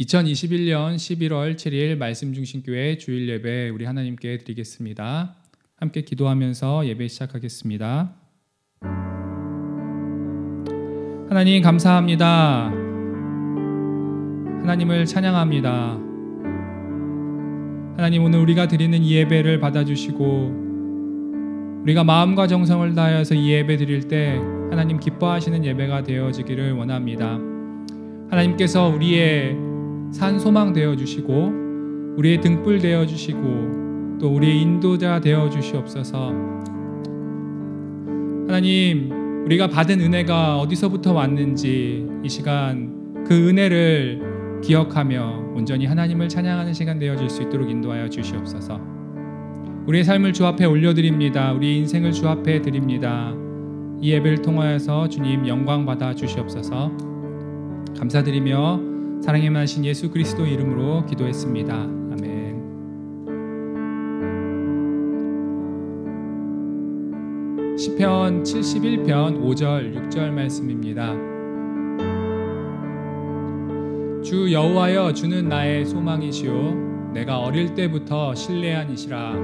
2021년 11월 7일 말씀중심교회 주일 예배 우리 하나님께 드리겠습니다. 함께 기도하면서 예배 시작하겠습니다. 하나님 감사합니다. 하나님을 찬양합니다. 하나님, 오늘 우리가 드리는 이 예배를 받아주시고 우리가 마음과 정성을 다하여서 이 예배 드릴 때 하나님 기뻐하시는 예배가 되어지기를 원합니다. 하나님께서 우리의 산 소망 되어주시고 우리의 등불 되어주시고 또 우리의 인도자 되어주시옵소서. 하나님, 우리가 받은 은혜가 어디서부터 왔는지 이 시간 그 은혜를 기억하며 온전히 하나님을 찬양하는 시간 되어질 수 있도록 인도하여 주시옵소서. 우리의 삶을 주 앞에 올려드립니다. 우리의 인생을 주 앞에 드립니다. 이 예배를 통하여서 주님 영광 받아 주시옵소서. 감사드리며 사랑에 많으신 예수 그리스도 이름으로 기도했습니다. 아멘. 시편 71편 5절 6절 말씀입니다. 주 여호와여, 주는 나의 소망이시오. 내가 어릴 때부터 신뢰한 이시라.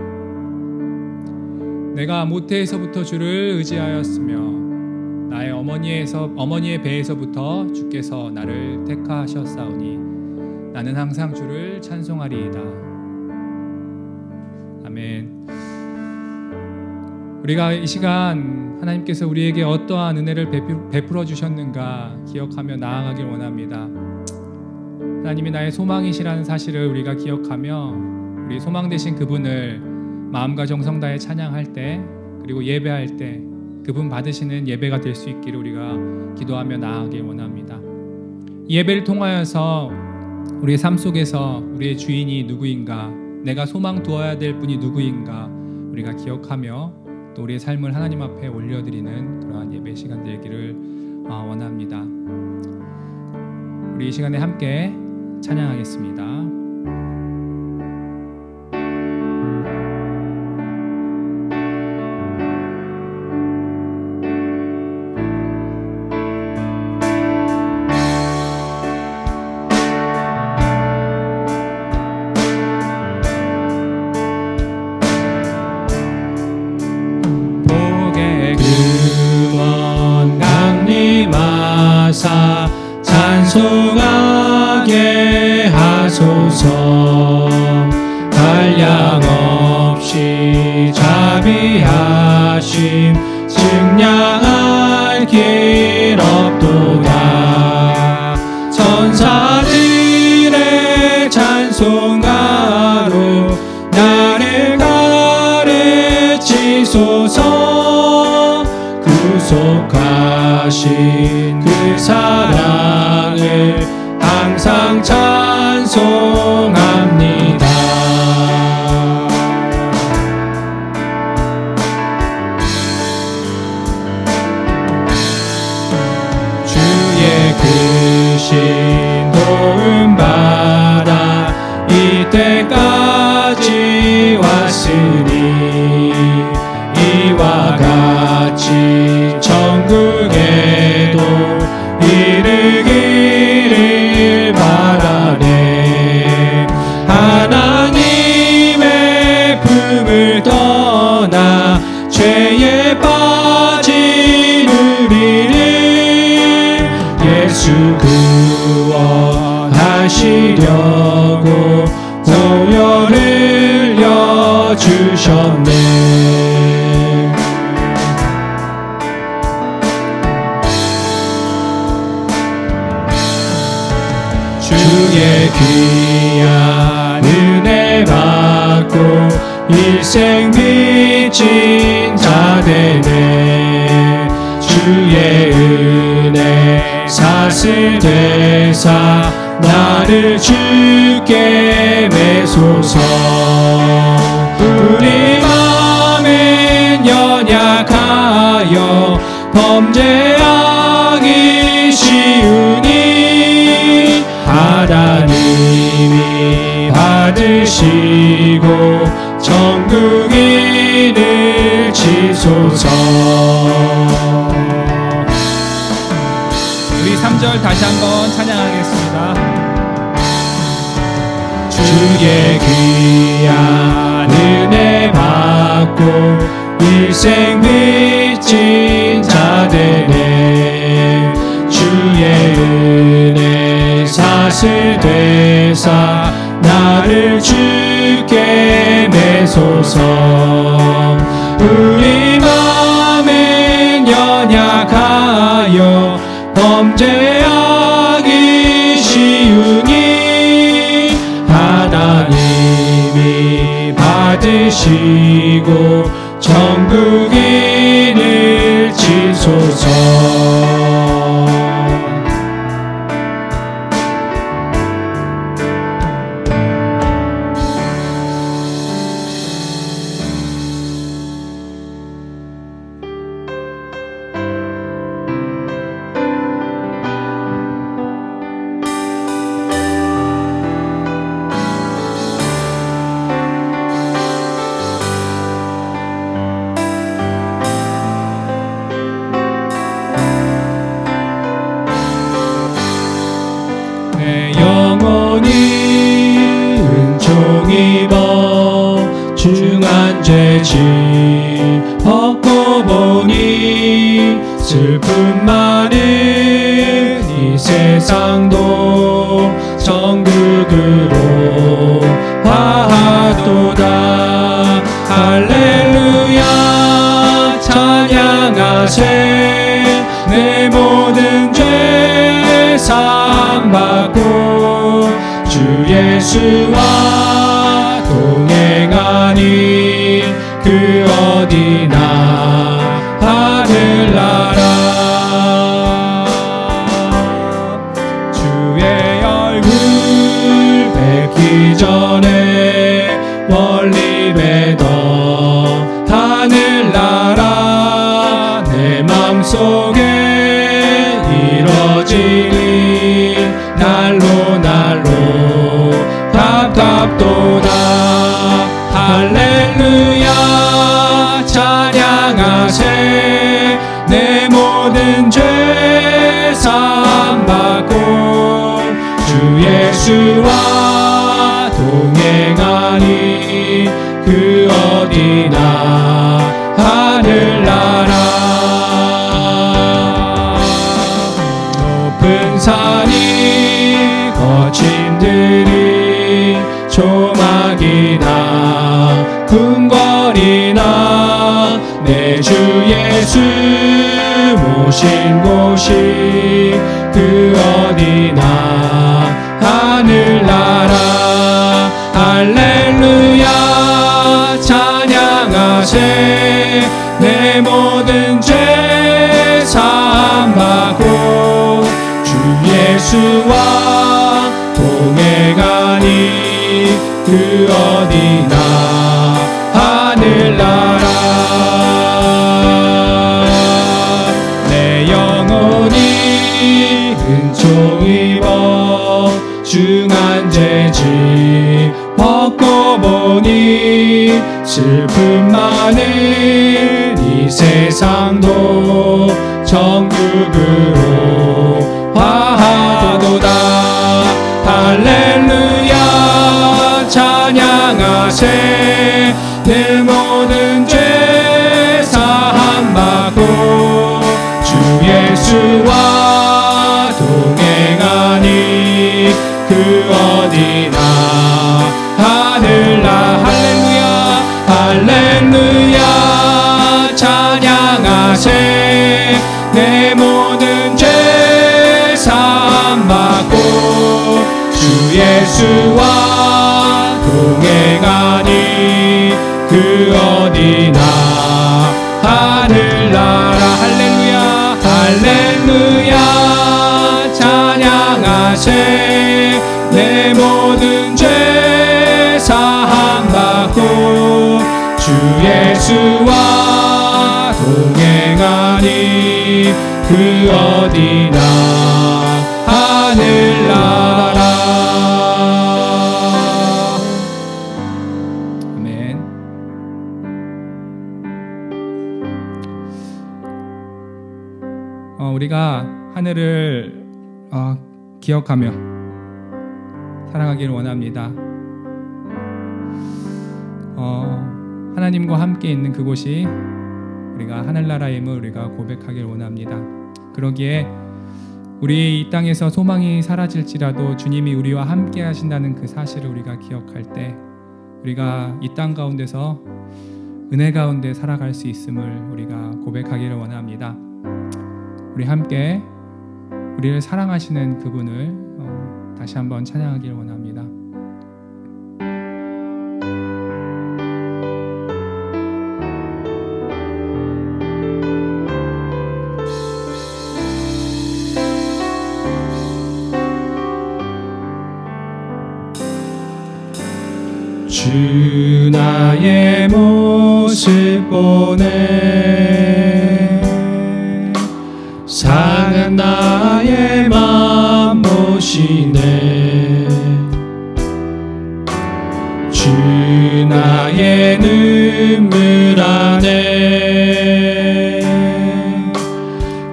내가 모태에서부터 주를 의지하였으며 나의 어머니의 배에서부터 주께서 나를 택하셨사오니 나는 항상 주를 찬송하리이다. 아멘. 우리가 이 시간 하나님께서 우리에게 어떠한 은혜를 베풀어 주셨는가 기억하며 나아가길 원합니다. 하나님이 나의 소망이시라는 사실을 우리가 기억하며 우리 소망 되신 그분을 마음과 정성 다해 찬양할 때, 그리고 예배할 때 그분 받으시는 예배가 될 수 있기를 우리가 기도하며 나아가길 원합니다. 이 예배를 통하여서 우리의 삶 속에서 우리의 주인이 누구인가, 내가 소망 두어야 될 분이 누구인가 우리가 기억하며 또 우리의 삶을 하나님 앞에 올려드리는 그러한 예배 시간 되기를 원합니다. 우리 이 시간에 함께 찬양하겠습니다. 찬송하게 하소서. 한량없이 자비하심 증량할 길 없도다. 천사들의 찬송가로 나를 가르치소서. 구속하신 그 사랑을 항상 찬송합니다. 주의 크신 도움 받아 이때까지 왔으니 이와 같이 천국에도 이르기를 바라네. 하나님의 품을 떠나 죄에 빠진 우리를 예수 구원하시려고 보혈을 흘려주셨네. 주의 귀한 은혜 받고 일생 빚진 자 되네. 주의 은혜 사슬 되사 나를 주께 매소서. 우리 마음은 연약하여 범죄하기 쉬우니 하나님이 받으시고 천국 이르치소서. 우리 3절 다시 한번 찬양하겠습니다. 주의 귀한 은혜 받고 일생 빚진 자들의 주의 은혜 사슬 되사 나를 주께 매소서. 우리 맘엔 연약하여 범죄하기 쉬우니 하나님이 받으시고 천국인을 지소서. 중한 죄지 벗고 보니 슬픔 많은 이 세상도 천국으로 화하도다. 할렐루야 찬양하세. 내 모든 죄 사함받고 주 예수와 동행하니 그 어디나 하늘나라. 주의 얼굴 뵙기 전에 멀리 뵈던 하늘나라 내 맘속에 이뤄지니 날로 답답도다. 할렐루야 찬양하세. 내 모든 죄 사함받고 주 예수와 동행하니 그 어디나 하늘나라. 높은 산이 거친 들이 조막이나 궁궐이나 내 주 예수 모신 곳이 그 어디나 하늘나라. 할렐루야 찬양하세. 내 모든 죄 사함받고 주 예수와 동행하니 그 어디나 하늘나라. 내 영혼이 은총 입어 중한 죄지 벗고 보니 슬픔 많은 이 세상도 천국으로 화하도다. 할렐루야 찬양하세. 내 모든 죄 사함받고 주 예수와 동행하니 그 어디나 하늘나. 할렐루야 할렐루야 찬양하세. 내 모든 죄 사함받고 주 예수와 동행하니 그 어디나 하늘나라. 할렐루야 할렐루야 찬양하세. 내 모든 죄 사함받고 주 예수와 동행하니 그 어디나 하늘나라. 아멘. 우리가 하늘을 기억하며 살아가기를 원합니다. 하나님과 함께 있는 그곳이 우리가 하늘나라임을 우리가 고백하길 원합니다. 그러기에 우리 이 땅에서 소망이 사라질지라도 주님이 우리와 함께 하신다는 그 사실을 우리가 기억할 때 우리가 이 땅 가운데서 은혜 가운데 살아갈 수 있음을 우리가 고백하기를 원합니다. 우리 함께 우리를 사랑하시는 그분을 다시 한번 찬양하기를 원합니다. 주 나의 모습 보네 상한 나의 맘 보시네 주 나의 눈물 안에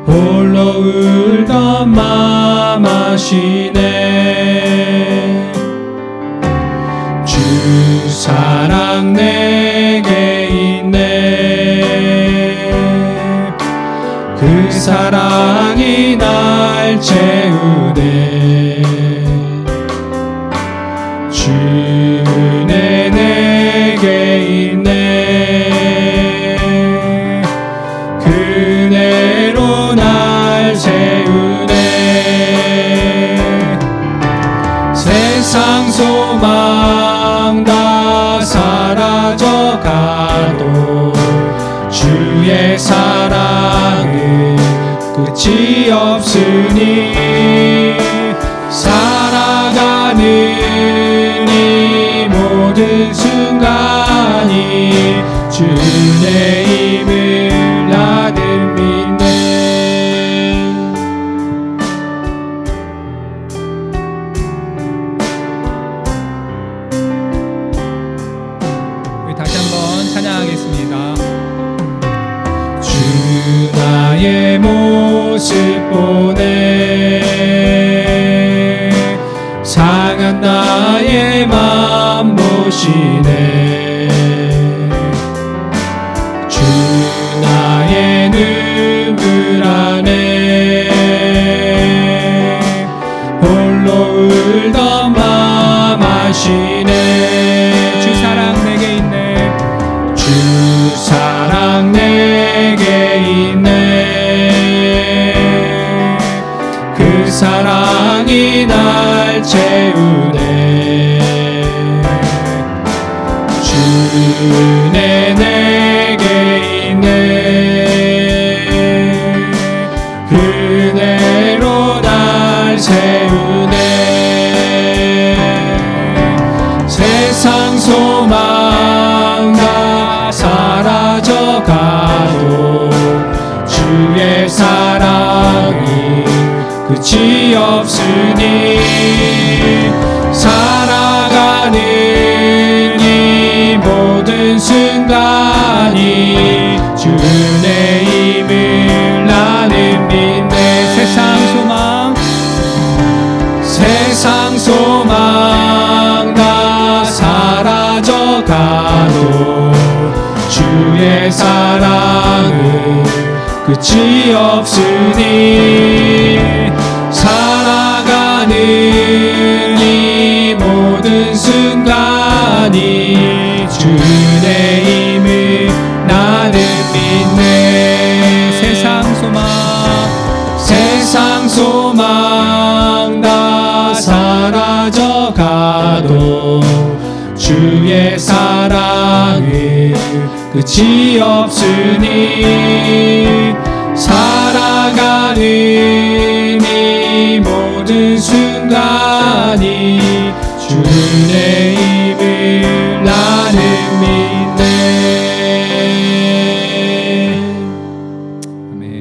홀로 울던 맘 아시네 주 사랑 내게 있네 그 사랑이 날 채우네 주 은혜 내게 있네 그 은혜로 날 채우네 세상 소망 다 사라져가도 주의 사랑은 끝이 없으니 살아가는 이 모든 순간이 주 은혜임을 나는 믿네 다시 한번 찬양하겠습니다. 주 나의 모습 보네 상한 나의 맘 보시네 주 나의 눈물 안에 홀로 울던 맘 아시네 주 사랑 내게 있네 주 사랑 내게 있네 그 사랑이 날 채우네 주 은혜 내게 있네 그 은혜로 날 채우네 세상 소망 다 사라져가도 주의 사랑이 끝이 없으니 살아가는 이 모든 순간이 주 은혜임을 나는 믿네 세상 소망 다 사라져가도 주의 사랑은 끝이 없으니 살아가는 이 모든 순간이 주 은혜임을 나는 믿네 세상 소망 다 사라져가도 주의 사랑은 끝이 없으니 살아가는 이 모든 순간이 주 은혜임을 나는 믿네 아멘.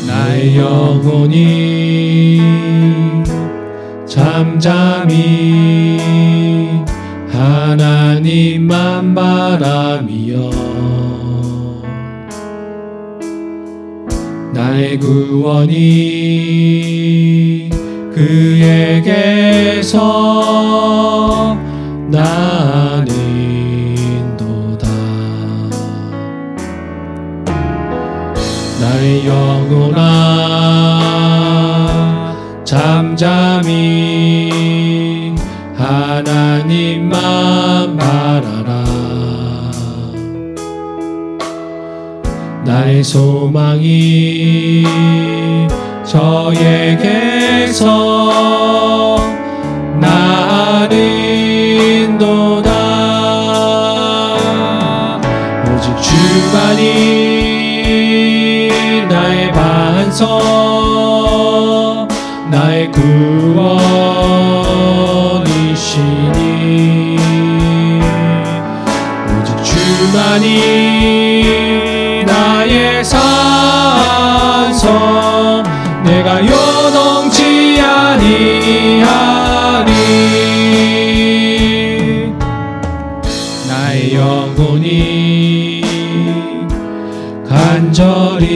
나의 영혼이 잠잠히 하나님만 바라며 나의 구원이 그에게서 나는도다. 나의 영혼아 잠잠히 하나님만 바라라. 나의 소망이 저에게서 나는도다. 오직 주만이 나의 반석 나의 구원이시니 오직 주만이 나의 산성 내가 요동치 아니하리. 나의 영혼이 간절히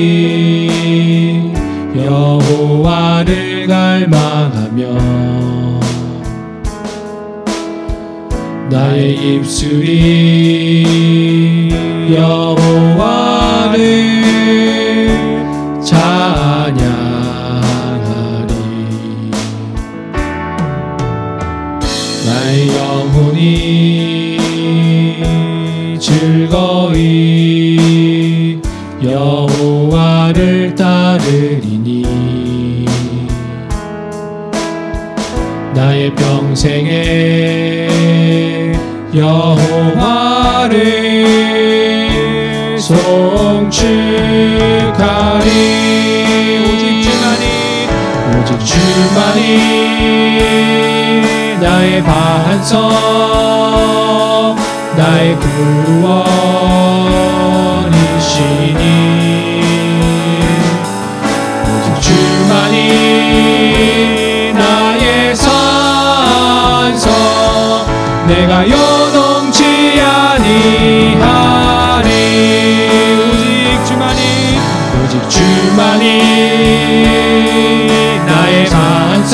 여호와를 갈망하며 나의 입술이 여호와를 찬양하리. 나의 영혼이 즐거이 여호와를 따르리니 나의 평생에 여호와를 송축하리. 오직 주만이 나의 반석 나의 구원이시니 오직 주만이 나의 산성 내가 요동치 아니하리. 오직 주만이 나의 반석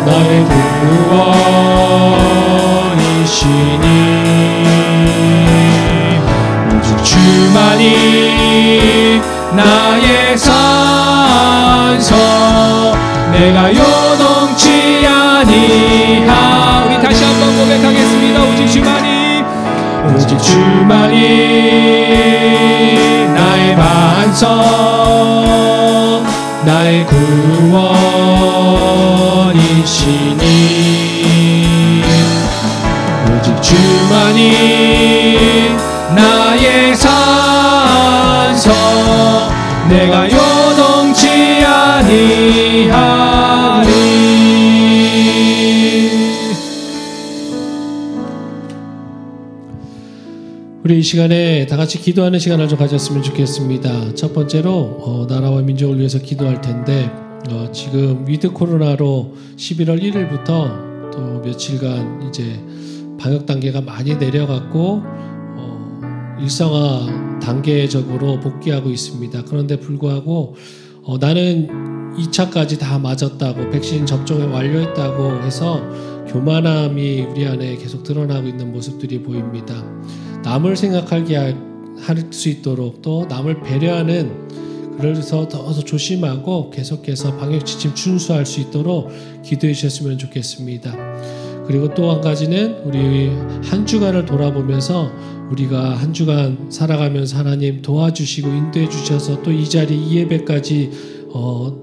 나의 구원이시니 오직 주만이 나의 산성 내가 요동치 아니하. 우리 다시 한번 고백하겠습니다. 오직 주만이 나의 반석 나의 구원이시니 오직 주만이 나의 산성 내가 요동치 아니하리. 우리 이 시간에 다 같이 기도하는 시간을 좀 가졌으면 좋겠습니다. 첫 번째로 나라와 민족을 위해서 기도할 텐데 지금 위드 코로나로 11월 1일부터 또 며칠간 이제 방역 단계가 많이 내려갔고 일상화 단계적으로 복귀하고 있습니다. 그런데 불구하고 나는 2차까지 다 맞았다고 백신 접종을 완료했다고 해서 교만함이 우리 안에 계속 드러나고 있는 모습들이 보입니다. 남을 생각하게 할 수 있도록 또 남을 배려하는 그래서 더 조심하고 계속해서 방역 지침 준수할 수 있도록 기도해 주셨으면 좋겠습니다. 그리고 또 한 가지는 우리 한 주간을 돌아보면서 우리가 한 주간 살아가면서 하나님 도와주시고 인도해 주셔서 또 이 자리 이 예배까지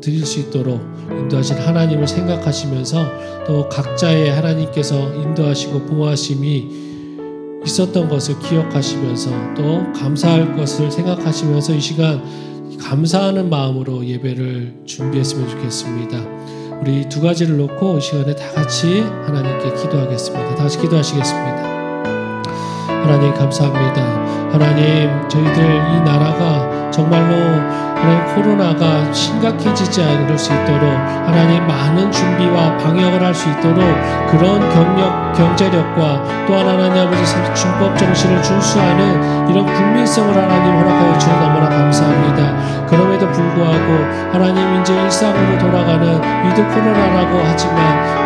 드릴 수 있도록 인도하신 하나님을 생각하시면서 또 각자의 하나님께서 인도하시고 보호하심이 있었던 것을 기억하시면서 또 감사할 것을 생각하시면서 이 시간 감사하는 마음으로 예배를 준비했으면 좋겠습니다. 우리 두 가지를 놓고 이 시간에 다 같이 하나님께 기도하겠습니다. 다 같이 기도하시겠습니다. 하나님 감사합니다. 하나님 저희들 이 나라가 정말로 하나님 코로나가 심각해지지 않을 수 있도록 하나님 많은 준비와 방역을 할 수 있도록 그런 경제력과 또한 하나님 아버지 준법 정신을 준수하는 이런 국민성을 하나님 허락하여 주셔서 너무나 감사합니다. 그럼에도 불구하고 하나님 이제 일상으로 돌아가는 위드 코로나라고 하지만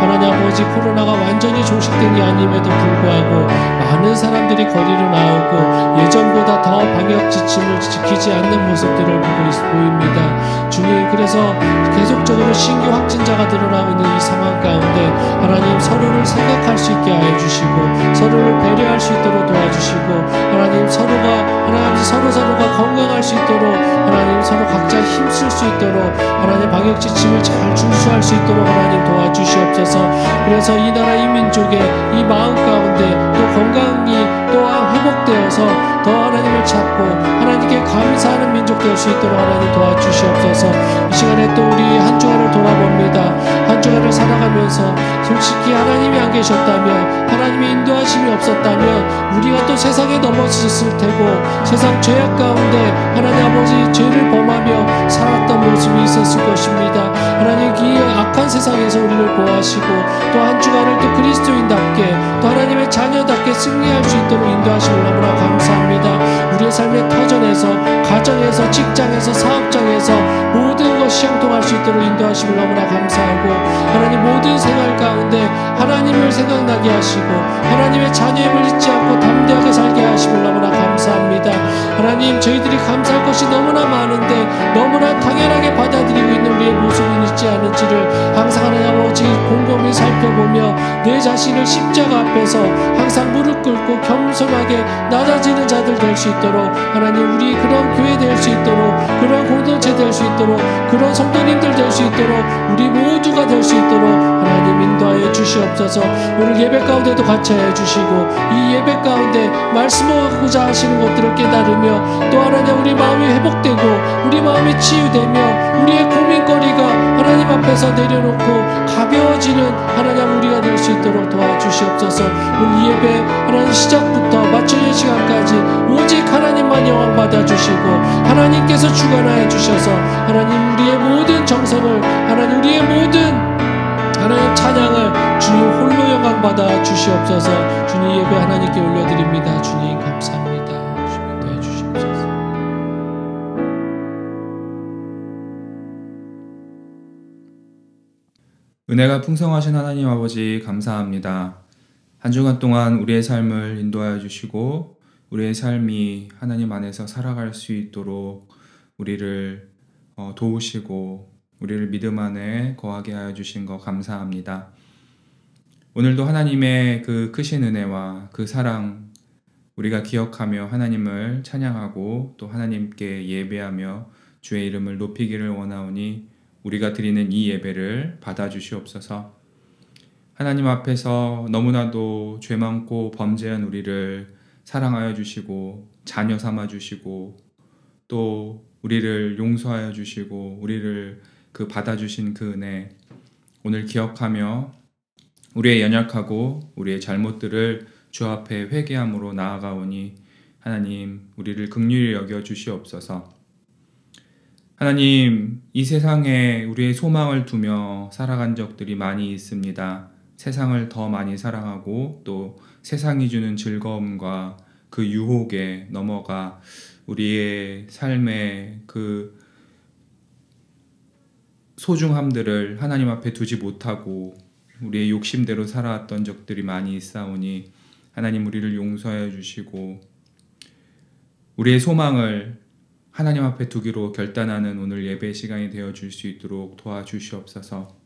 하나님 아버지 코로나가 완전히 종식된 게 아님에도 불구하고 많은 사람들이 거리로 나오고 예전보다 더 방역 지침을 지키지 않는 모습들을 보입니다. 주님, 그래서 계속적으로 신규 확진자가 늘어나고 있는 이 상황 가운데 하나님 서로를 생각할 수 있게 하여 주시고 서로를 배려할 수 있도록 도와주시고 하나님 서로가 건강할 수 있도록 하나님 서로 각자 힘쓸 수 있도록 하나님 방역 지침을 잘 준수할 수 있도록 하나님 도와주시옵소서. 그래서 이 나라 이 민족의 이 마음 가운데 또 건강이 또한 회복되어서 더 하나님을 찾고 하나님께 감사하는 민족 될 수 있도록 하나님 도와주시옵소서. 이 시간에 또 우리 한 주간을 돌아봅니다. 한 주간을 살아가면서 솔직히 하나님이 안 계셨다면 하나님의 인도하심이 없었다면 우리가 또 세상에 넘어졌을 테고 세상 죄악 가운데 하나님 아버지 죄를 범하며 살았던 모습이 있었을 것입니다. 하나님 이 악한 세상에서 우리를 보호하시고 또 한 주간을 또 그리스도인답게 또 하나님의 자녀답게 승리할 수 있도록 인도하심을 너무나 감사합니다. 우리의 삶의 터전에서 가정에서 직장에서 사업장에서 모든 것이 형통할 수 있도록 인도하심을 너무나 감사하고 하나님 모든 생활 가운데 하나님을 생각나게 하시고 하나님의 자녀임을 잊지 않고 담대하게 살게 하심을 너무나 감사합니다. 하나님 저희들이 감사할 것이 너무나 많은데 너무나 당연하게 받아들이고 있는 우리의 모습이 있지 않은지를 항상 하나님 아버지 곰곰이 살펴보며 내 자신을 십자가 앞에서 항상 무릎 꿇고 겸손하게 낮아지는 자들 될 수 있도록 하나님 우리 그런 교회 될 수 있도록 그런 공동체 될 수 있도록 그런 성도님들 될 수 있도록 우리 모두가 될 수 있도록 하나님 인도하여 주시옵소서. 오늘 예배 가운데도 같이 해주시고 이 예배 가운데 말씀하고자 하시는 것들을 깨달으며 또 하나님 우리 마음이 회복되고 우리 마음이 치유되며 우리의 고민거리가 하나님 앞에서 내려놓고 가벼워지는 하나님 우리가 될 수 있도록 도와주시옵소서. 오늘 예배 하나님 시작부터 마쳐질 시간까지 오직 하나님만 영광 받아주시고 하나님께서 주관하여 주셔서 하나님 우리의 모든 정성을 하나님 우리의 모든 하나님 찬양을 주님 홀로 영광 받아 주시옵소서. 주님 예배 하나님께 올려드립니다. 주님 감사합니다. 주님 도해 주시옵소서. 은혜가 풍성하신 하나님 아버지 감사합니다. 한 주간 동안 우리의 삶을 인도하여 주시고 우리의 삶이 하나님 안에서 살아갈 수 있도록 우리를 도우시고 우리를 믿음 안에 거하게 하여 주신 것 감사합니다. 오늘도 하나님의 그 크신 은혜와 그 사랑 우리가 기억하며 하나님을 찬양하고 또 하나님께 예배하며 주의 이름을 높이기를 원하오니 우리가 드리는 이 예배를 받아주시옵소서. 하나님 앞에서 너무나도 죄 많고 범죄한 우리를 사랑하여 주시고 자녀 삼아 주시고 또 우리를 용서하여 주시고 우리를 그 받아주신 그 은혜 오늘 기억하며 우리의 연약하고 우리의 잘못들을 주 앞에 회개함으로 나아가오니 하나님 우리를 긍휼히 여겨 주시옵소서. 하나님 이 세상에 우리의 소망을 두며 살아간 적들이 많이 있습니다. 세상을 더 많이 사랑하고 또 세상이 주는 즐거움과 그 유혹에 넘어가 우리의 삶의 그 소중함들을 하나님 앞에 두지 못하고 우리의 욕심대로 살아왔던 적들이 많이 있사오니 하나님 우리를 용서해 주시고 우리의 소망을 하나님 앞에 두기로 결단하는 오늘 예배 시간이 되어 줄 수 있도록 도와주시옵소서.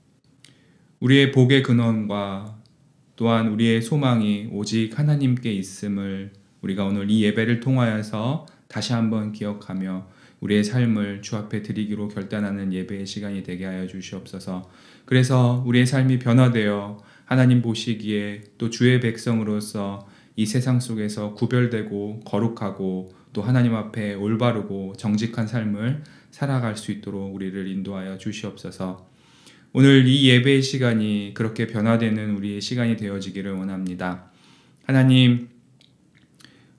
우리의 복의 근원과 또한 우리의 소망이 오직 하나님께 있음을 우리가 오늘 이 예배를 통하여서 다시 한번 기억하며 우리의 삶을 주 앞에 드리기로 결단하는 예배의 시간이 되게 하여 주시옵소서. 그래서 우리의 삶이 변화되어 하나님 보시기에 또 주의 백성으로서 이 세상 속에서 구별되고 거룩하고 또 하나님 앞에 올바르고 정직한 삶을 살아갈 수 있도록 우리를 인도하여 주시옵소서. 오늘 이 예배의 시간이 그렇게 변화되는 우리의 시간이 되어지기를 원합니다. 하나님,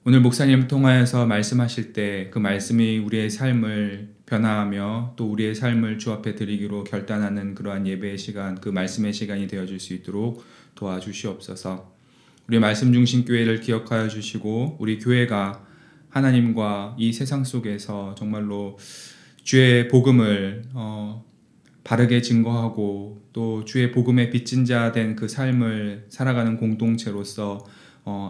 오늘 목사님을 통하여서 말씀하실 때 그 말씀이 우리의 삶을 변화하며 또 우리의 삶을 주 앞에 드리기로 결단하는 그러한 예배의 시간, 그 말씀의 시간이 되어줄 수 있도록 도와주시옵소서. 우리 말씀 중심 교회를 기억하여 주시고 우리 교회가 하나님과 이 세상 속에서 정말로 주의 복음을 바르게 증거하고 또 주의 복음의 빚진 자 된 그 삶을 살아가는 공동체로서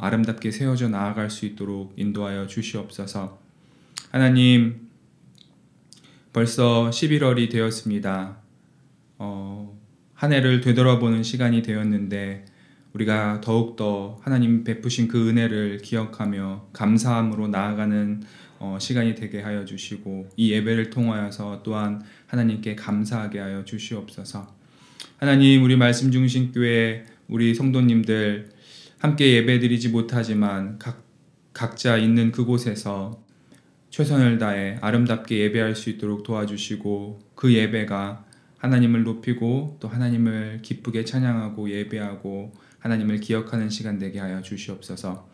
아름답게 세워져 나아갈 수 있도록 인도하여 주시옵소서. 하나님, 벌써 11월이 되었습니다. 한 해를 되돌아보는 시간이 되었는데 우리가 더욱더 하나님 베푸신 그 은혜를 기억하며 감사함으로 나아가는 시간이 되게 하여 주시고 이 예배를 통하여서 또한 하나님께 감사하게 하여 주시옵소서. 하나님, 우리 말씀 중심 교회 우리 성도님들 함께 예배드리지 못하지만 각자 있는 그곳에서 최선을 다해 아름답게 예배할 수 있도록 도와주시고 그 예배가 하나님을 높이고 또 하나님을 기쁘게 찬양하고 예배하고 하나님을 기억하는 시간 되게 하여 주시옵소서.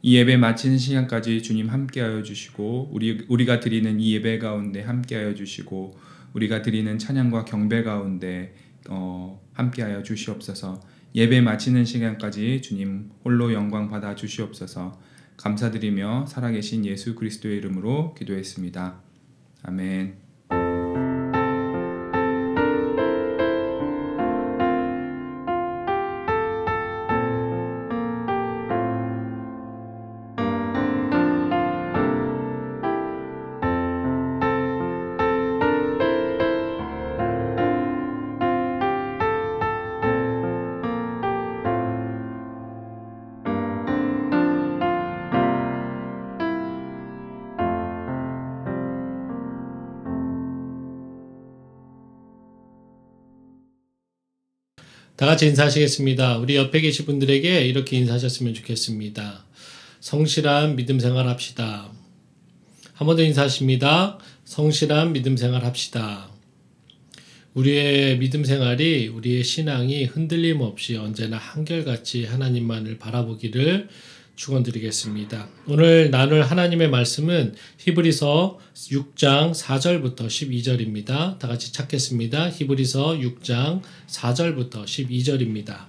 이 예배 마치는 시간까지 주님 함께하여 주시고 우리가 드리는 이 예배 가운데 함께하여 주시고 우리가 드리는 찬양과 경배 가운데 함께하여 주시옵소서. 예배 마치는 시간까지 주님 홀로 영광 받아 주시옵소서. 감사드리며 살아계신 예수 그리스도의 이름으로 기도했습니다. 아멘. 다 같이 인사하시겠습니다. 우리 옆에 계신 분들에게 이렇게 인사하셨으면 좋겠습니다. 성실한 믿음 생활 합시다. 한 번 더 인사하십니다. 성실한 믿음 생활 합시다. 우리의 믿음 생활이, 우리의 신앙이 흔들림 없이 언제나 한결같이 하나님만을 바라보기를 축원드리겠습니다. 오늘 나눌 하나님의 말씀은 히브리서 6장 4절부터 12절입니다. 다 같이 찾겠습니다. 히브리서 6장 4절부터 12절입니다.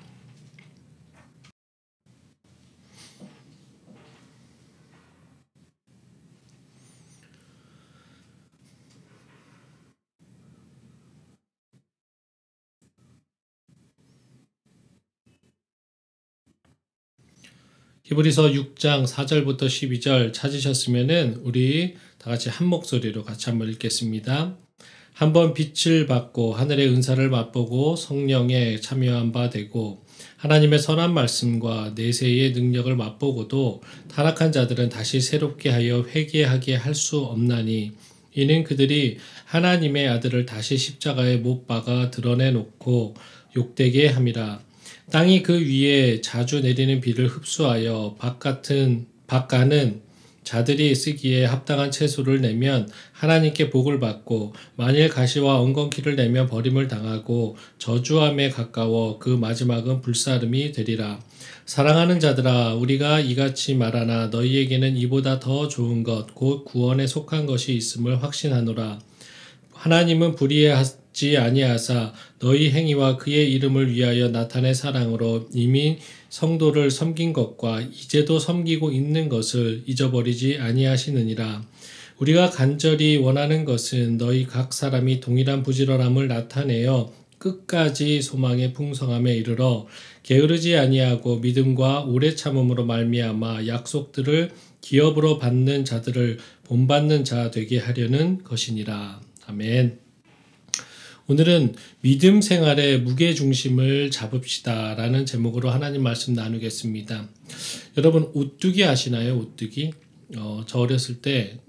히브리서 6장 4절부터 12절 찾으셨으면은 우리 다 같이 한 목소리로 같이 한번 읽겠습니다. 한번 빛을 받고 하늘의 은사를 맛보고 성령에 참여한 바 되고 하나님의 선한 말씀과 내세의 능력을 맛보고도 타락한 자들은 다시 새롭게 하여 회개하게 할 수 없나니 이는 그들이 하나님의 아들을 다시 십자가에 못 박아 드러내놓고 욕되게 함이라. 땅이 그 위에 자주 내리는 비를 흡수하여 밭가는 자들이 쓰기에 합당한 채소를 내면 하나님께 복을 받고 만일 가시와 엉겅퀴를 내면 버림을 당하고 저주함에 가까워 그 마지막은 불사름이 되리라. 사랑하는 자들아, 우리가 이같이 말하나 너희에게는 이보다 더 좋은 것 곧 구원에 속한 것이 있음을 확신하노라. 하나님은 불의하지 아니하사 너희 행위와 그의 이름을 위하여 나타낸 사랑으로 이미 성도를 섬긴 것과 이제도 섬기고 있는 것을 잊어버리지 아니하시느니라. 우리가 간절히 원하는 것은 너희 각 사람이 동일한 부지런함을 나타내어 끝까지 소망의 풍성함에 이르러 게으르지 아니하고 믿음과 오래 참음으로 말미암아 약속들을 기업으로 받는 자들을 본받는 자 되게 하려는 것이니라. 아멘. 오늘은 믿음 생활의 무게중심을 잡읍시다 라는 제목으로 하나님 말씀 나누겠습니다. 여러분 오뚜기 아시나요? 오뚜기? 저 어렸을 때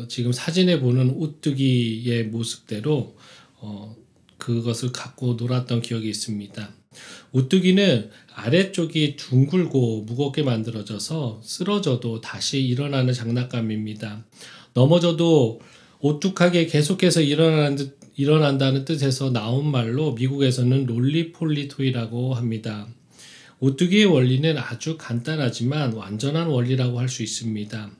지금 사진에 보는 오뚜기의 모습대로 그것을 갖고 놀았던 기억이 있습니다. 오뚜기는 아래쪽이 둥글고 무겁게 만들어져서 쓰러져도 다시 일어나는 장난감입니다. 넘어져도 오뚝하게 계속해서 일어난다는 뜻에서 나온 말로 미국에서는 롤리폴리 토이라고 합니다. 오뚜기의 원리는 아주 간단하지만 완전한 원리라고 할 수 있습니다.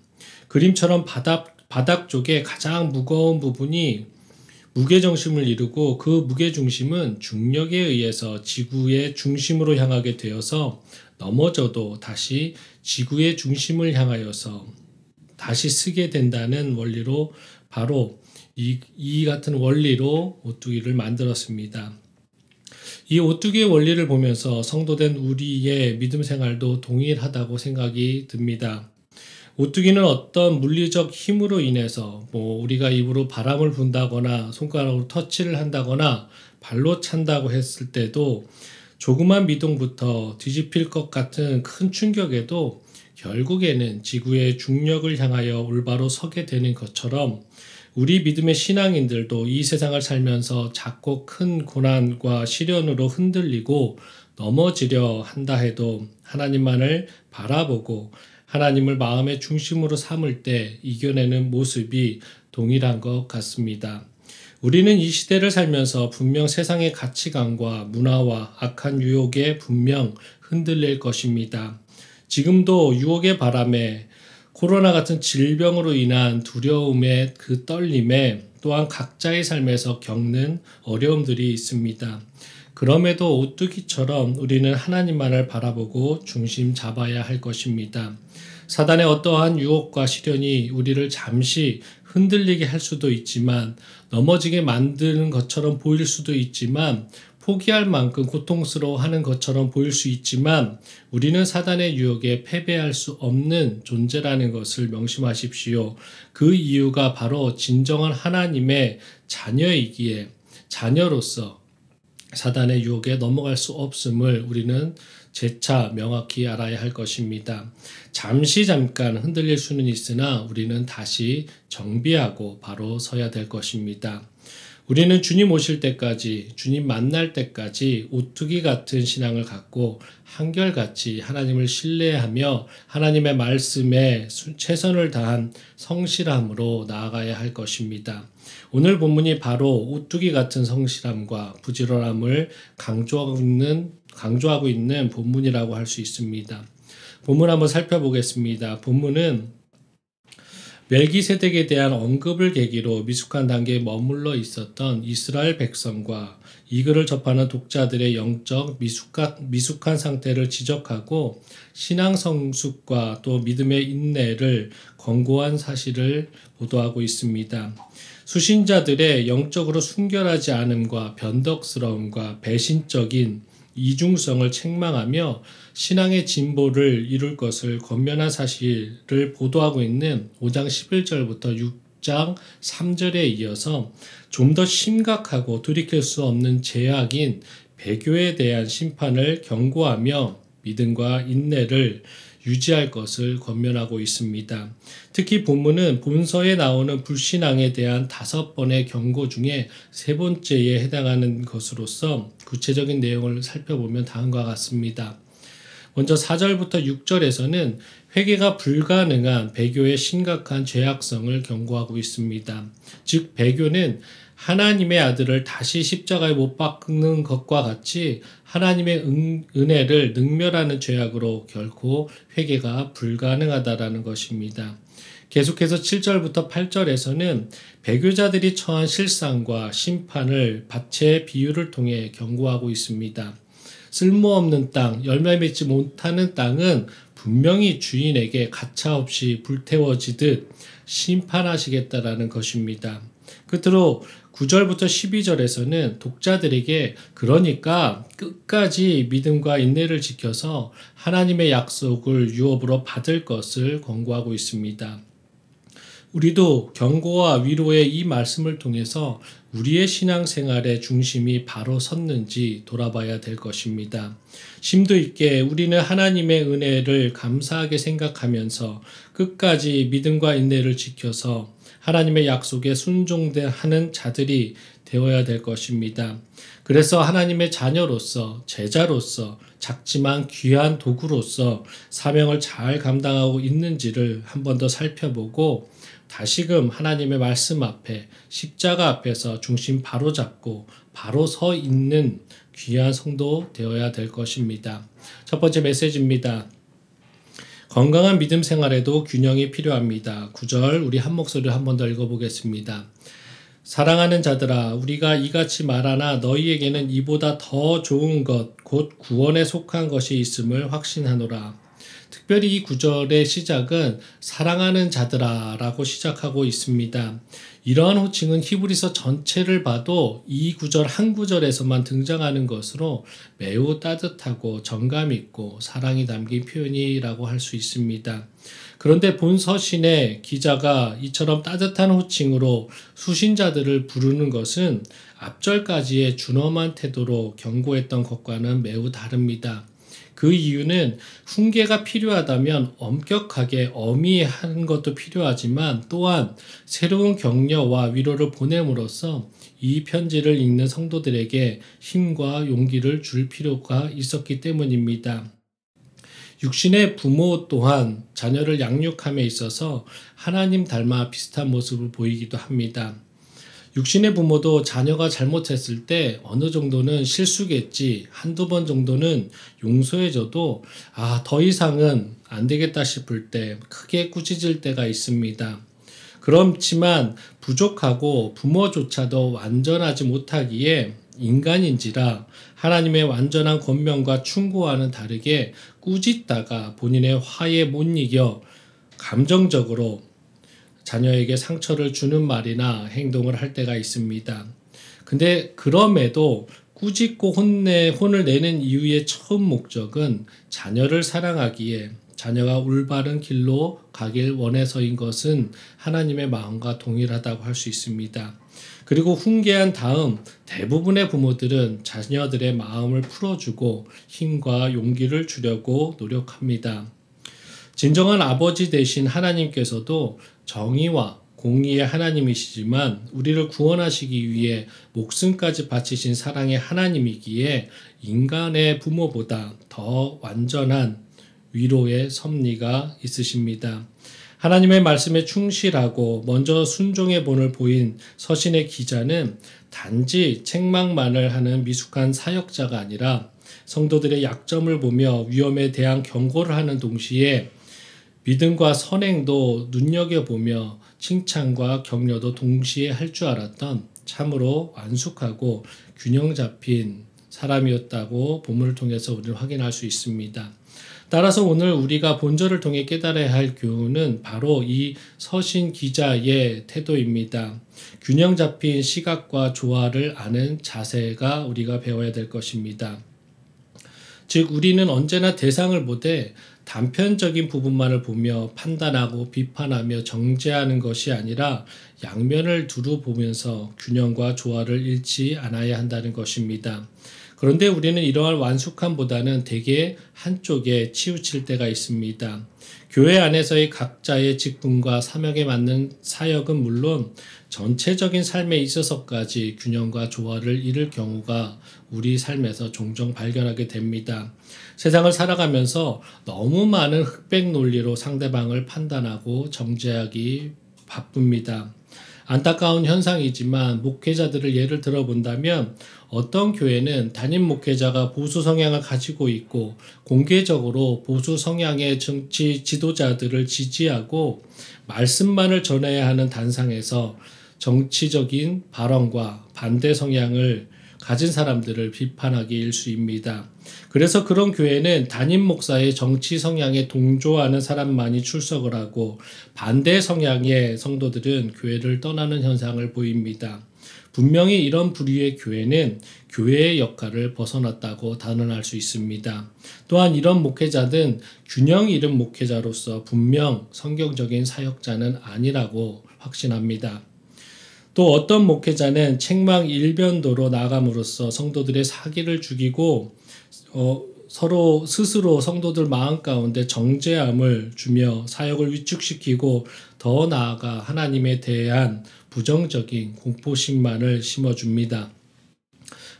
그림처럼 바닥 쪽에 가장 무거운 부분이 무게중심을 이루고 그 무게중심은 중력에 의해서 지구의 중심으로 향하게 되어서 넘어져도 다시 지구의 중심을 향하여서 다시 쓰게 된다는 원리로 바로 이 같은 원리로 오뚜기를 만들었습니다. 이 오뚜기의 원리를 보면서 성도된 우리의 믿음 생활도 동일하다고 생각이 듭니다. 오뚜기는 어떤 물리적 힘으로 인해서 우리가 입으로 바람을 분다거나 손가락으로 터치를 한다거나 발로 찬다고 했을 때도 조그만 미동부터 뒤집힐 것 같은 큰 충격에도 결국에는 지구의 중력을 향하여 올바로 서게 되는 것처럼 우리 믿음의 신앙인들도 이 세상을 살면서 작고 큰 고난과 시련으로 흔들리고 넘어지려 한다 해도 하나님만을 바라보고 하나님을 마음의 중심으로 삼을 때 이겨내는 모습이 동일한 것 같습니다. 우리는 이 시대를 살면서 분명 세상의 가치관과 문화와 악한 유혹에 분명 흔들릴 것입니다. 지금도 유혹의 바람에 코로나 같은 질병으로 인한 두려움의 그 떨림에 또한 각자의 삶에서 겪는 어려움들이 있습니다. 그럼에도 오뚜기처럼 우리는 하나님만을 바라보고 중심 잡아야 할 것입니다. 사단의 어떠한 유혹과 시련이 우리를 잠시 흔들리게 할 수도 있지만 넘어지게 만드는 것처럼 보일 수도 있지만 포기할 만큼 고통스러워하는 것처럼 보일 수 있지만 우리는 사단의 유혹에 패배할 수 없는 존재라는 것을 명심하십시오. 그 이유가 바로 진정한 하나님의 자녀이기에 자녀로서 사단의 유혹에 넘어갈 수 없음을 우리는 재차 명확히 알아야 할 것입니다. 잠깐 흔들릴 수는 있으나 우리는 다시 정비하고 바로 서야 될 것입니다. 우리는 주님 오실 때까지, 주님 만날 때까지 오뚜기 같은 신앙을 갖고 한결같이 하나님을 신뢰하며 하나님의 말씀에 최선을 다한 성실함으로 나아가야 할 것입니다. 오늘 본문이 바로 오뚜기 같은 성실함과 부지런함을 강조하고 있는 본문이라고 할 수 있습니다. 본문 한번 살펴보겠습니다. 본문은 멜기세덱에 대한 언급을 계기로 미숙한 단계에 머물러 있었던 이스라엘 백성과 이 글을 접하는 독자들의 영적 미숙한 상태를 지적하고 신앙 성숙과 또 믿음의 인내를 권고한 사실을 보도하고 있습니다. 수신자들의 영적으로 순결하지 않음과 변덕스러움과 배신적인 이중성을 책망하며 신앙의 진보를 이룰 것을 권면한 사실을 보도하고 있는 5장 11절부터 6장 3절에 이어서 좀 더 심각하고 돌이킬 수 없는 죄악인 배교에 대한 심판을 경고하며 믿음과 인내를 유지할 것을 권면하고 있습니다. 특히 본문은 본서에 나오는 불신앙에 대한 5번의 경고 중에 3번째에 해당하는 것으로서 구체적인 내용을 살펴보면 다음과 같습니다. 먼저 4절부터 6절에서는 회개가 불가능한 배교의 심각한 죄악성을 경고하고 있습니다. 즉 배교는 하나님의 아들을 다시 십자가에 못 박는 것과 같이 하나님의 은혜를 능멸하는 죄악으로 결코 회개가 불가능하다라는 것입니다. 계속해서 7절부터 8절에서는 배교자들이 처한 실상과 심판을 밭의 비유를 통해 경고하고 있습니다. 쓸모없는 땅, 열매 맺지 못하는 땅은 분명히 주인에게 가차없이 불태워지듯 심판하시겠다라는 것입니다. 끝으로 9절부터 12절에서는 독자들에게 그러니까 끝까지 믿음과 인내를 지켜서 하나님의 약속을 유업으로 받을 것을 권고하고 있습니다. 우리도 경고와 위로의 이 말씀을 통해서 우리의 신앙생활의 중심이 바로 섰는지 돌아봐야 될 것입니다. 심도 있게 우리는 하나님의 은혜를 감사하게 생각하면서 끝까지 믿음과 인내를 지켜서 하나님의 약속에 순종하는 자들이 되어야 될 것입니다. 그래서 하나님의 자녀로서, 제자로서, 작지만 귀한 도구로서 사명을 잘 감당하고 있는지를 한 번 더 살펴보고 다시금 하나님의 말씀 앞에 십자가 앞에서 중심 바로 잡고 바로 서 있는 귀한 성도 되어야 될 것입니다. 첫 번째 메시지입니다. 건강한 믿음 생활에도 균형이 필요합니다. 9절 우리 한 목소리를 한 번 더 읽어보겠습니다. 사랑하는 자들아 우리가 이같이 말하나 너희에게는 이보다 더 좋은 것 곧 구원에 속한 것이 있음을 확신하노라. 특별히 이 구절의 시작은 사랑하는 자들아 라고 시작하고 있습니다. 이러한 호칭은 히브리서 전체를 봐도 이 구절 한 구절에서만 등장하는 것으로 매우 따뜻하고 정감 있고 사랑이 담긴 표현이라고 할 수 있습니다. 그런데 본 서신의 기자가 이처럼 따뜻한 호칭으로 수신자들을 부르는 것은 앞절까지의 준엄한 태도로 경고했던 것과는 매우 다릅니다. 그 이유는 훈계가 필요하다면 엄격하게 엄히하는 것도 필요하지만 또한 새로운 격려와 위로를 보냄으로써 이 편지를 읽는 성도들에게 힘과 용기를 줄 필요가 있었기 때문입니다. 육신의 부모 또한 자녀를 양육함에 있어서 하나님 닮아 비슷한 모습을 보이기도 합니다. 육신의 부모도 자녀가 잘못했을 때 어느 정도는 실수겠지, 한두 번 정도는 용서해줘도 더 이상은 안 되겠다 싶을 때 크게 꾸짖을 때가 있습니다. 그렇지만 부족하고 부모조차도 완전하지 못하기에 인간인지라 하나님의 완전한 권면과 충고와는 다르게 꾸짖다가 본인의 화에 못 이겨 감정적으로 자녀에게 상처를 주는 말이나 행동을 할 때가 있습니다. 근데 그럼에도 꾸짖고 혼을 내는 이유의 처음 목적은 자녀를 사랑하기에 자녀가 올바른 길로 가길 원해서인 것은 하나님의 마음과 동일하다고 할 수 있습니다. 그리고 훈계한 다음 대부분의 부모들은 자녀들의 마음을 풀어주고 힘과 용기를 주려고 노력합니다. 진정한 아버지 되신 하나님께서도 정의와 공의의 하나님이시지만 우리를 구원하시기 위해 목숨까지 바치신 사랑의 하나님이기에 인간의 부모보다 더 완전한 위로의 섭리가 있으십니다. 하나님의 말씀에 충실하고 먼저 순종의 본을 보인 서신의 기자는 단지 책망만을 하는 미숙한 사역자가 아니라 성도들의 약점을 보며 위험에 대한 경고를 하는 동시에 믿음과 선행도 눈여겨보며 칭찬과 격려도 동시에 할 줄 알았던 참으로 완숙하고 균형 잡힌 사람이었다고 본문을 통해서 우리는 확인할 수 있습니다. 따라서 오늘 우리가 본절을 통해 깨달아야 할 교훈은 바로 이 서신 기자의 태도입니다. 균형 잡힌 시각과 조화를 아는 자세가 우리가 배워야 될 것입니다. 즉 우리는 언제나 대상을 보되 단편적인 부분만을 보며 판단하고 비판하며 정죄하는 것이 아니라 양면을 두루 보면서 균형과 조화를 잃지 않아야 한다는 것입니다. 그런데 우리는 이러한 완숙함보다는 대개 한쪽에 치우칠 때가 있습니다. 교회 안에서의 각자의 직분과 사명에 맞는 사역은 물론 전체적인 삶에 있어서까지 균형과 조화를 잃을 경우가 우리 삶에서 종종 발견하게 됩니다. 세상을 살아가면서 너무 많은 흑백 논리로 상대방을 판단하고 정죄하기 바쁩니다. 안타까운 현상이지만 목회자들을 예를 들어본다면 어떤 교회는 담임 목회자가 보수 성향을 가지고 있고 공개적으로 보수 성향의 정치 지도자들을 지지하고 말씀만을 전해야 하는 단상에서 정치적인 발언과 반대 성향을 가진 사람들을 비판하기 일쑤입니다. 그래서 그런 교회는 담임 목사의 정치 성향에 동조하는 사람만이 출석을 하고 반대 성향의 성도들은 교회를 떠나는 현상을 보입니다. 분명히 이런 부류의 교회는 교회의 역할을 벗어났다고 단언할 수 있습니다. 또한 이런 목회자는 균형 잃은 목회자로서 분명 성경적인 사역자는 아니라고 확신합니다. 또 어떤 목회자는 책망 일변도로 나아감으로써 성도들의 사기를 죽이고 스스로 성도들 마음 가운데 정죄함을 주며 사역을 위축시키고 더 나아가 하나님에 대한 부정적인 공포심만을 심어줍니다.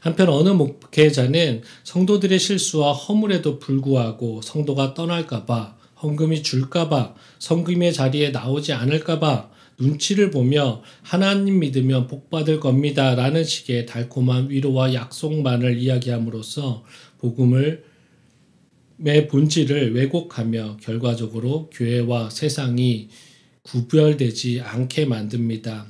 한편 어느 목회자는 성도들의 실수와 허물에도 불구하고 성도가 떠날까봐, 헌금이 줄까봐, 성금의 자리에 나오지 않을까봐 눈치를 보며 하나님 믿으면 복 받을 겁니다 라는 식의 달콤한 위로와 약속만을 이야기함으로써 복음의 본질을 왜곡하며 결과적으로 교회와 세상이 구별되지 않게 만듭니다.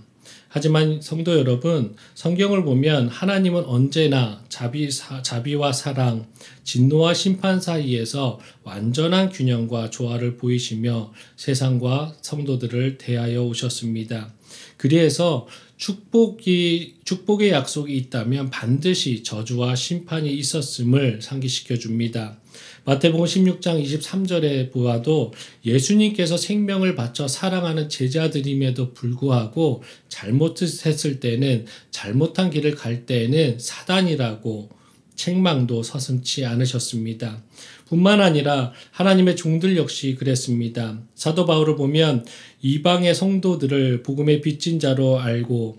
하지만 성도 여러분, 성경을 보면 하나님은 언제나 자비와 사랑, 진노와 심판 사이에서 완전한 균형과 조화를 보이시며 세상과 성도들을 대하여 오셨습니다. 그래서 축복의 약속이 있다면 반드시 저주와 심판이 있었음을 상기시켜 줍니다. 마태복음 16장 23절에 보아도 예수님께서 생명을 바쳐 사랑하는 제자들임에도 불구하고 잘못했을 때는, 잘못한 길을 갈 때에는 사단이라고 책망도 서슴지 않으셨습니다. 뿐만 아니라 하나님의 종들 역시 그랬습니다. 사도 바울을 보면 이방의 성도들을 복음의 빚진 자로 알고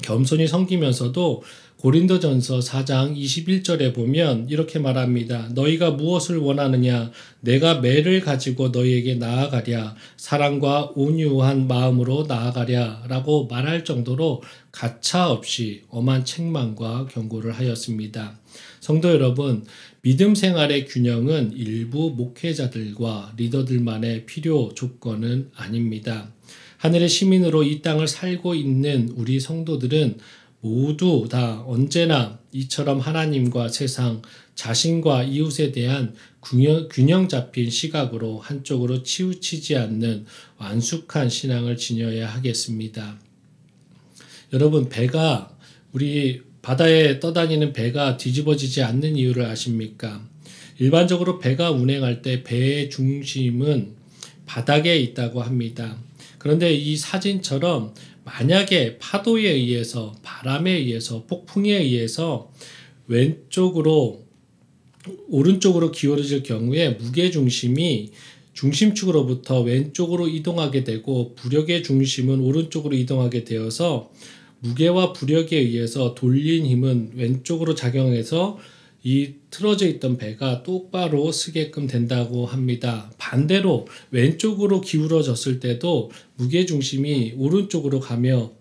겸손히 섬기면서도 고린도전서 4장 21절에 보면 이렇게 말합니다. 너희가 무엇을 원하느냐? 내가 매를 가지고 너희에게 나아가랴. 사랑과 온유한 마음으로 나아가랴. 라고 말할 정도로 가차없이 엄한 책망과 경고를 하였습니다. 성도 여러분, 믿음 생활의 균형은 일부 목회자들과 리더들만의 필요 조건은 아닙니다. 하늘의 시민으로 이 땅을 살고 있는 우리 성도들은 모두 다 언제나 이처럼 하나님과 세상, 자신과 이웃에 대한 균형 잡힌 시각으로 한쪽으로 치우치지 않는 완숙한 신앙을 지녀야 하겠습니다. 여러분, 우리 바다에 떠다니는 배가 뒤집어지지 않는 이유를 아십니까? 일반적으로 배가 운행할 때 배의 중심은 바닥에 있다고 합니다. 그런데 이 사진처럼 만약에 파도에 의해서, 바람에 의해서, 폭풍에 의해서 오른쪽으로 기울어질 경우에 무게중심이 중심축으로부터 왼쪽으로 이동하게 되고 부력의 중심은 오른쪽으로 이동하게 되어서 무게와 부력에 의해서 돌린 힘은 왼쪽으로 작용해서 이 틀어져 있던 배가 똑바로 서게끔 된다고 합니다. 반대로 왼쪽으로 기울어졌을 때도 무게중심이 오른쪽으로 가며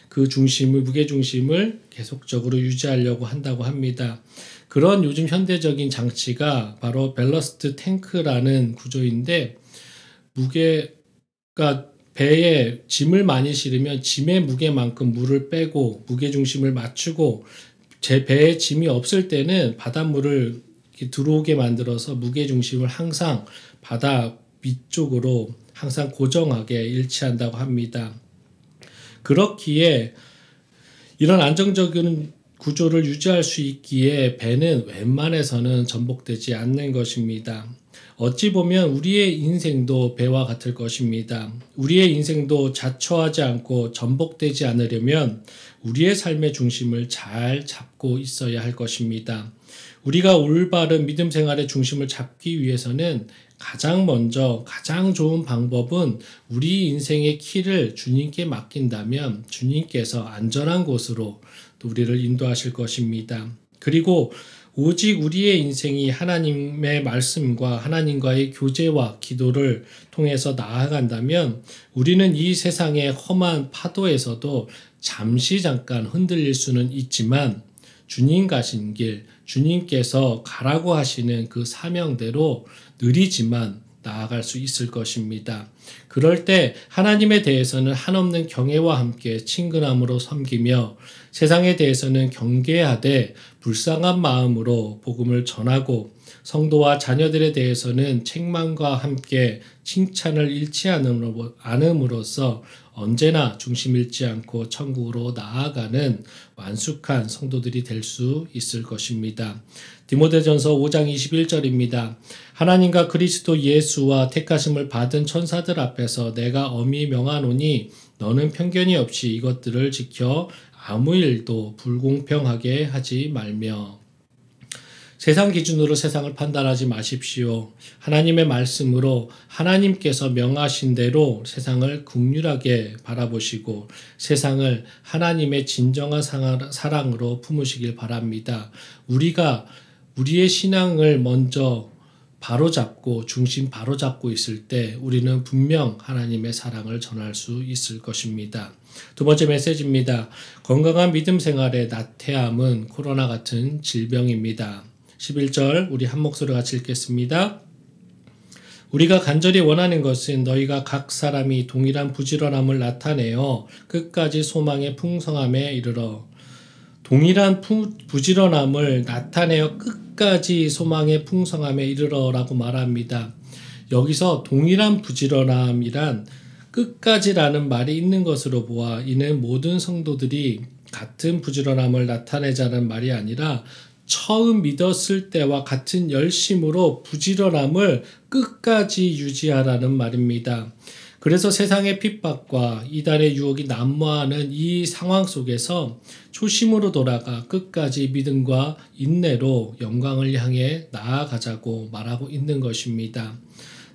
그 무게중심을 계속적으로 유지하려고 한다고 합니다. 그런 요즘 현대적인 장치가 바로 밸러스트 탱크라는 구조인데, 배에 짐을 많이 실으면 짐의 무게만큼 물을 빼고 무게중심을 맞추고, 제 배에 짐이 없을 때는 바닷물을 들어오게 만들어서 무게중심을 항상 바다 밑쪽으로 항상 고정하게 일치한다고 합니다. 그렇기에 이런 안정적인 구조를 유지할 수 있기에 배는 웬만해서는 전복되지 않는 것입니다. 어찌 보면 우리의 인생도 배와 같을 것입니다. 우리의 인생도 자초하지 않고 전복되지 않으려면 우리의 삶의 중심을 잘 잡고 있어야 할 것입니다. 우리가 올바른 믿음 생활의 중심을 잡기 위해서는 가장 좋은 방법은 우리 인생의 키를 주님께 맡긴다면 주님께서 안전한 곳으로 또 우리를 인도하실 것입니다. 그리고 오직 우리의 인생이 하나님의 말씀과 하나님과의 교제와 기도를 통해서 나아간다면 우리는 이 세상의 험한 파도에서도 잠깐 흔들릴 수는 있지만 주님 가신 길, 주님께서 가라고 하시는 그 사명대로 느리지만 나아갈 수 있을 것입니다. 그럴 때 하나님에 대해서는 한없는 경외와 함께 친근함으로 섬기며 세상에 대해서는 경계하되 불쌍한 마음으로 복음을 전하고 성도와 자녀들에 대해서는 책망과 함께 칭찬을 잃지 않음으로써 언제나 중심 잃지 않고 천국으로 나아가는 완숙한 성도들이 될 수 있을 것입니다. 디모데전서 5장 21절입니다. 하나님과 그리스도 예수와 택하심을 받은 천사들 앞에서 내가 엄히 명하노니 너는 편견이 없이 이것들을 지켜 아무 일도 불공평하게 하지 말며. 세상 기준으로 세상을 판단하지 마십시오. 하나님의 말씀으로 하나님께서 명하신 대로 세상을 긍휼하게 바라보시고 세상을 하나님의 진정한 사랑으로 품으시길 바랍니다. 우리가 우리의 신앙을 먼저 바로잡고 중심 바로잡고 있을 때 우리는 분명 하나님의 사랑을 전할 수 있을 것입니다. 두 번째 메시지입니다. 건강한 믿음 생활의 나태함은 코로나 같은 질병입니다. 11절 우리 한 목소리 같이 읽겠습니다. 우리가 간절히 원하는 것은 너희가 각 사람이 동일한 부지런함을 나타내어 끝까지 소망의 풍성함에 이르러. 동일한 부지런함을 나타내어 끝까지 소망의 풍성함에 이르러라고 말합니다. 여기서 동일한 부지런함이란 끝까지라는 말이 있는 것으로 보아 이는 모든 성도들이 같은 부지런함을 나타내자는 말이 아니라 처음 믿었을 때와 같은 열심으로 부지런함을 끝까지 유지하라는 말입니다. 그래서 세상의 핍박과 이단의 유혹이 난무하는 이 상황 속에서 초심으로 돌아가 끝까지 믿음과 인내로 영광을 향해 나아가자고 말하고 있는 것입니다.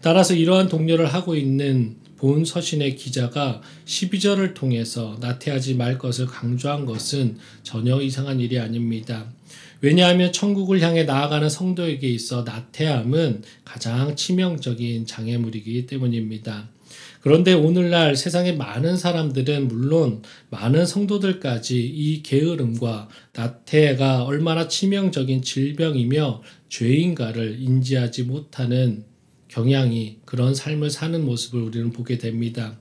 따라서 이러한 독려를 하고 있는 본 서신의 기자가 12절을 통해서 나태하지 말 것을 강조한 것은 전혀 이상한 일이 아닙니다. 왜냐하면 천국을 향해 나아가는 성도에게 있어 나태함은 가장 치명적인 장애물이기 때문입니다. 그런데 오늘날 세상의 많은 사람들은 물론 많은 성도들까지 이 게으름과 나태가 얼마나 치명적인 질병이며 죄인가를 인지하지 못하는 경향이 그런 삶을 사는 모습을 우리는 보게 됩니다.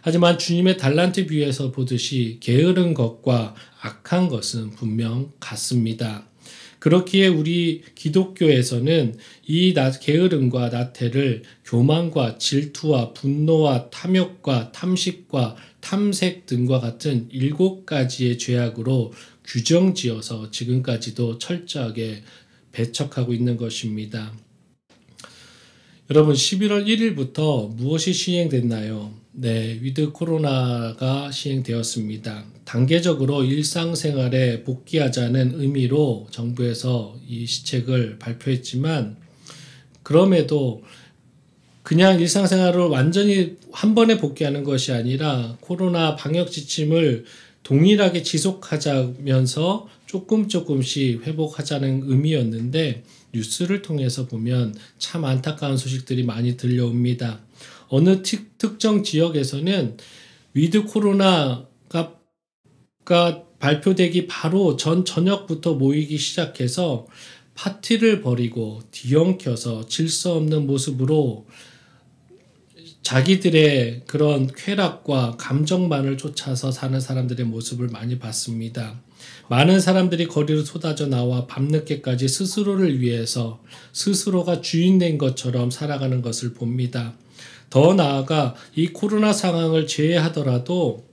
하지만 주님의 달란트 비유에서 보듯이 게으른 것과 악한 것은 분명 같습니다. 그렇기에 우리 기독교에서는 이 게으름과 나태를 교만과 질투와 분노와 탐욕과 탐식과 탐색 등과 같은 7가지의 죄악으로 규정지어서 지금까지도 철저하게 배척하고 있는 것입니다. 여러분 11월 1일부터 무엇이 시행됐나요? 네, 위드 코로나가 시행되었습니다. 단계적으로 일상생활에 복귀하자는 의미로 정부에서 이 시책을 발표했지만 그럼에도 그냥 일상생활을 완전히 한 번에 복귀하는 것이 아니라 코로나 방역 지침을 동일하게 지속하자면서 조금씩 회복하자는 의미였는데 뉴스를 통해서 보면 참 안타까운 소식들이 많이 들려옵니다. 어느 특정 지역에서는 위드 코로나가 발표되기 바로 전 저녁부터 모이기 시작해서 파티를 벌이고 뒤엉켜서 질서 없는 모습으로 자기들의 그런 쾌락과 감정만을 쫓아서 사는 사람들의 모습을 많이 봤습니다. 많은 사람들이 거리로 쏟아져 나와 밤늦게까지 스스로를 위해서 스스로가 주인된 것처럼 살아가는 것을 봅니다. 더 나아가 이 코로나 상황을 제외하더라도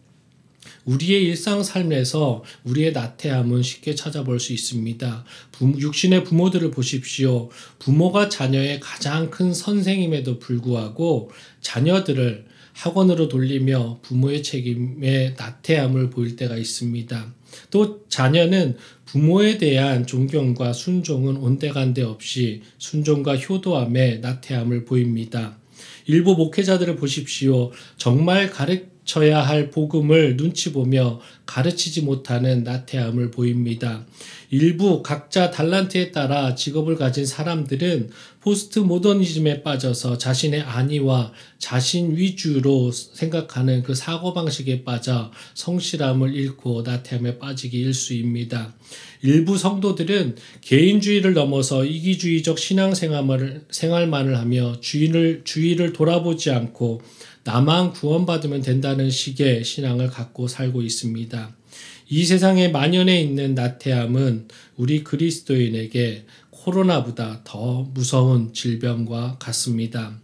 우리의 일상 삶에서 우리의 나태함은 쉽게 찾아볼 수 있습니다. 육신의 부모들을 보십시오. 부모가 자녀의 가장 큰 선생임에도 불구하고 자녀들을 학원으로 돌리며 부모의 책임에 나태함을 보일 때가 있습니다. 또 자녀는 부모에 대한 존경과 순종은 온데간데 없이 순종과 효도함에 나태함을 보입니다. 일부 목회자들을 보십시오. 정말 가르쳐야 할 복음을 눈치 보며 가르치지 못하는 나태함을 보입니다. 일부 각자 달란트에 따라 직업을 가진 사람들은 포스트 모더니즘에 빠져서 자신의 안위와 자신 위주로 생각하는 그 사고방식에 빠져 성실함을 잃고 나태함에 빠지기 일쑤입니다. 일부 성도들은 개인주의를 넘어서 이기주의적 신앙생활만을 하며 주위를 돌아보지 않고 나만 구원받으면 된다는 식의 신앙을 갖고 살고 있습니다. 이 세상에 만연해 있는 나태함은 우리 그리스도인에게 코로나보다 더 무서운 질병과 같습니다.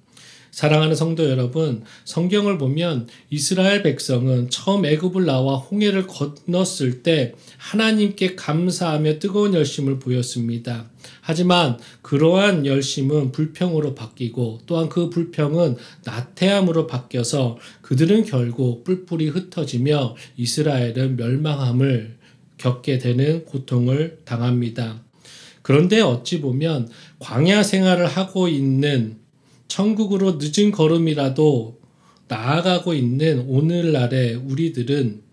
사랑하는 성도 여러분, 성경을 보면 이스라엘 백성은 처음 애굽을 나와 홍해를 건넜을 때 하나님께 감사하며 뜨거운 열심을 보였습니다. 하지만 그러한 열심은 불평으로 바뀌고 또한 그 불평은 나태함으로 바뀌어서 그들은 결국 뿔뿔이 흩어지며 이스라엘은 멸망함을 겪게 되는 고통을 당합니다. 그런데 어찌 보면 광야 생활을 하고 있는 천국으로 늦은 걸음이라도 나아가고 있는 오늘날의 우리들은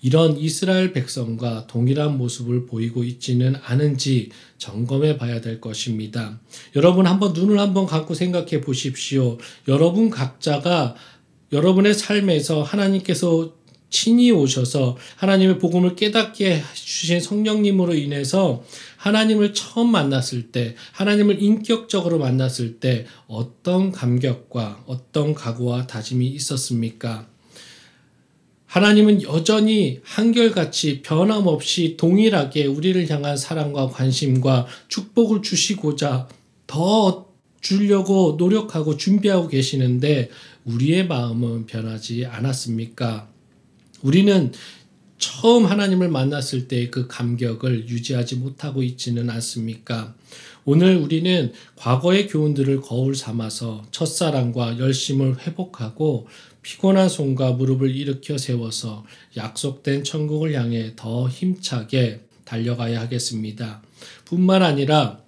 이런 이스라엘 백성과 동일한 모습을 보이고 있지는 않은지 점검해 봐야 될 것입니다. 여러분 눈을 한번 감고 생각해 보십시오. 여러분 각자가 여러분의 삶에서 하나님께서 친히 오셔서 하나님의 복음을 깨닫게 주신 성령님으로 인해서 하나님을 처음 만났을 때, 하나님을 인격적으로 만났을 때 어떤 감격과 어떤 각오와 다짐이 있었습니까? 하나님은 여전히 한결같이 변함없이 동일하게 우리를 향한 사랑과 관심과 축복을 주시고자 더 주려고 노력하고 준비하고 계시는데 우리의 마음은 변하지 않았습니까? 우리는 처음 하나님을 만났을 때의 그 감격을 유지하지 못하고 있지는 않습니까? 오늘 우리는 과거의 교훈들을 거울 삼아서 첫사랑과 열심을 회복하고 피곤한 손과 무릎을 일으켜 세워서 약속된 천국을 향해 더 힘차게 달려가야 하겠습니다. 뿐만 아니라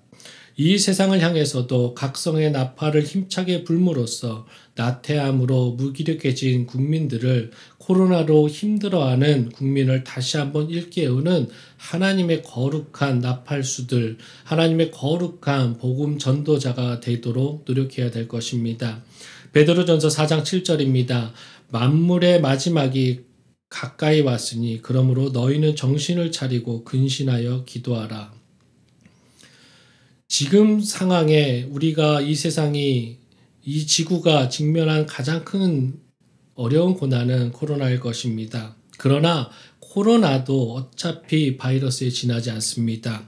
이 세상을 향해서도 각성의 나팔을 힘차게 불므로써 나태함으로 무기력해진 국민들을 코로나로 힘들어하는 국민을 다시 한번 일깨우는 하나님의 거룩한 나팔수들, 하나님의 거룩한 복음 전도자가 되도록 노력해야 될 것입니다. 베드로전서 4장 7절입니다. 만물의 마지막이 가까이 왔으니 그러므로 너희는 정신을 차리고 근신하여 기도하라. 지금 상황에 우리가 이 지구가 직면한 가장 큰 어려운 고난은 코로나일 것입니다. 그러나 코로나도 어차피 바이러스에 지나지 않습니다.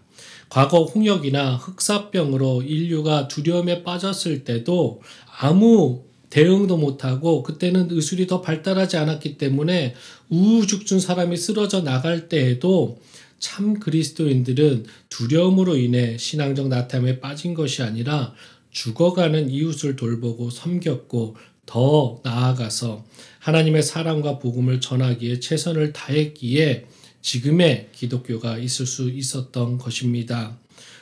과거 홍역이나 흑사병으로 인류가 두려움에 빠졌을 때도 아무 대응도 못하고 그때는 의술이 더 발달하지 않았기 때문에 우후죽순 사람이 쓰러져 나갈 때에도 참 그리스도인들은 두려움으로 인해 신앙적 나태함에 빠진 것이 아니라 죽어가는 이웃을 돌보고 섬겼고 더 나아가서 하나님의 사랑과 복음을 전하기에 최선을 다했기에 지금의 기독교가 있을 수 있었던 것입니다.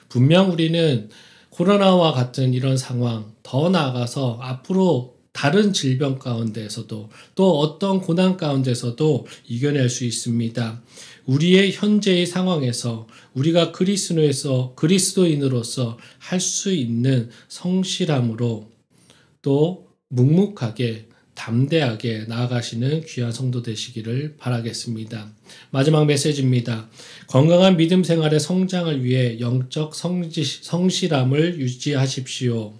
분명 우리는 코로나와 같은 이런 상황, 더 나아가서 앞으로 다른 질병 가운데서도 또 어떤 고난 가운데서도 이겨낼 수 있습니다. 우리의 현재의 상황에서 우리가 그리스도인으로서 할 수 있는 성실함으로 또 묵묵하게 담대하게 나아가시는 귀한 성도 되시기를 바라겠습니다. 마지막 메시지입니다. 건강한 믿음 생활의 성장을 위해 영적 성실함을 유지하십시오.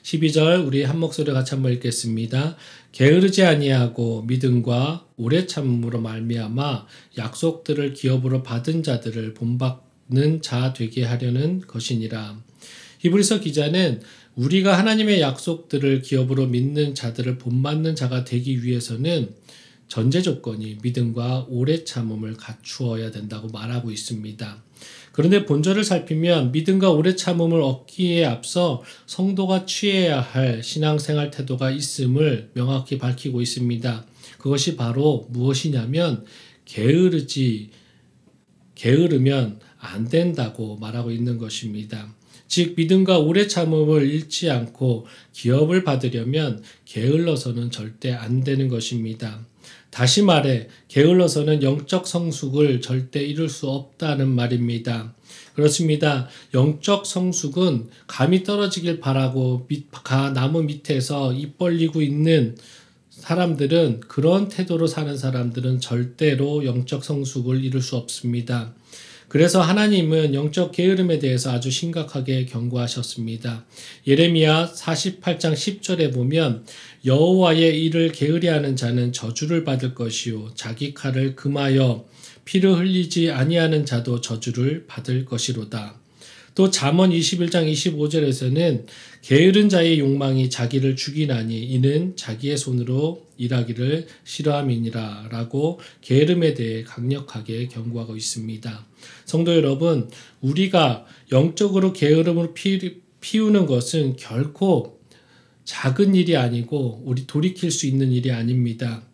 12절 우리 한 목소리 같이 한번 읽겠습니다. 게으르지 아니하고 믿음과 오래 참음으로 말미암아 약속들을 기업으로 받은 자들을 본받는 자 되게 하려는 것이니라. 히브리서 기자는 우리가 하나님의 약속들을 기업으로 믿는 자들을 본받는 자가 되기 위해서는 전제 조건이 믿음과 오래 참음을 갖추어야 된다고 말하고 있습니다. 그런데 본절을 살피면 믿음과 오래 참음을 얻기에 앞서 성도가 취해야 할 신앙생활 태도가 있음을 명확히 밝히고 있습니다. 그것이 바로 무엇이냐면 게으르면 안 된다고 말하고 있는 것입니다. 즉 믿음과 오래 참음을 잃지 않고 기업을 받으려면 게을러서는 절대 안 되는 것입니다. 다시 말해 게을러서는 영적 성숙을 절대 이룰 수 없다는 말입니다. 그렇습니다. 영적 성숙은 감이 떨어지길 바라고 나무 밑에서 입 벌리고 있는 사람들은, 그런 태도로 사는 사람들은 절대로 영적 성숙을 이룰 수 없습니다. 그래서 하나님은 영적 게으름에 대해서 아주 심각하게 경고하셨습니다. 예레미야 48장 10절에 보면 여호와의 일을 게으리하는 자는 저주를 받을 것이요 자기 칼을 금하여 피를 흘리지 아니하는 자도 저주를 받을 것이로다. 또 잠언 21장 25절에서는 게으른 자의 욕망이 자기를 죽이나니 이는 자기의 손으로 일하기를 싫어함이니라 라고 게으름에 대해 강력하게 경고하고 있습니다. 성도 여러분, 우리가 영적으로 게으름을 피우는 것은 결코 작은 일이 아니고 우리 돌이킬 수 있는 일이 아닙니다.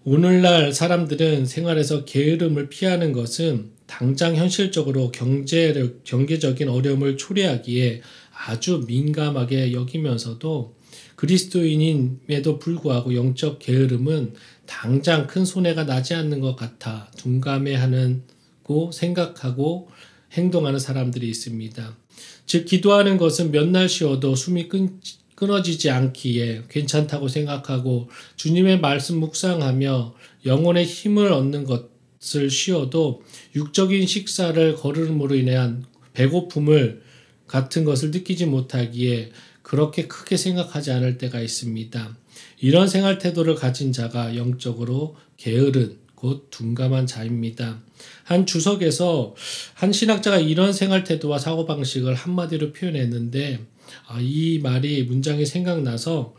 오늘날 사람들은 생활에서 게으름을 피하는 것은 당장 현실적으로 경제적인 어려움을 초래하기에 아주 민감하게 여기면서도 그리스도인임에도 불구하고 영적 게으름은 당장 큰 손해가 나지 않는 것 같아 둔감해하고 생각하고 행동하는 사람들이 있습니다. 즉 기도하는 것은 몇 날 쉬어도 숨이 끊어지지 않기에 괜찮다고 생각하고 주님의 말씀 묵상하며 영혼의 힘을 얻는 것을 쉬어도 육적인 식사를 거름으로 인한 배고픔을 같은 것을 느끼지 못하기에 그렇게 크게 생각하지 않을 때가 있습니다. 이런 생활 태도를 가진 자가 영적으로 게으른 곧 둔감한 자입니다. 한 주석에서 한 신학자가 이런 생활 태도와 사고방식을 한마디로 표현했는데 이 말이 문장이 생각나서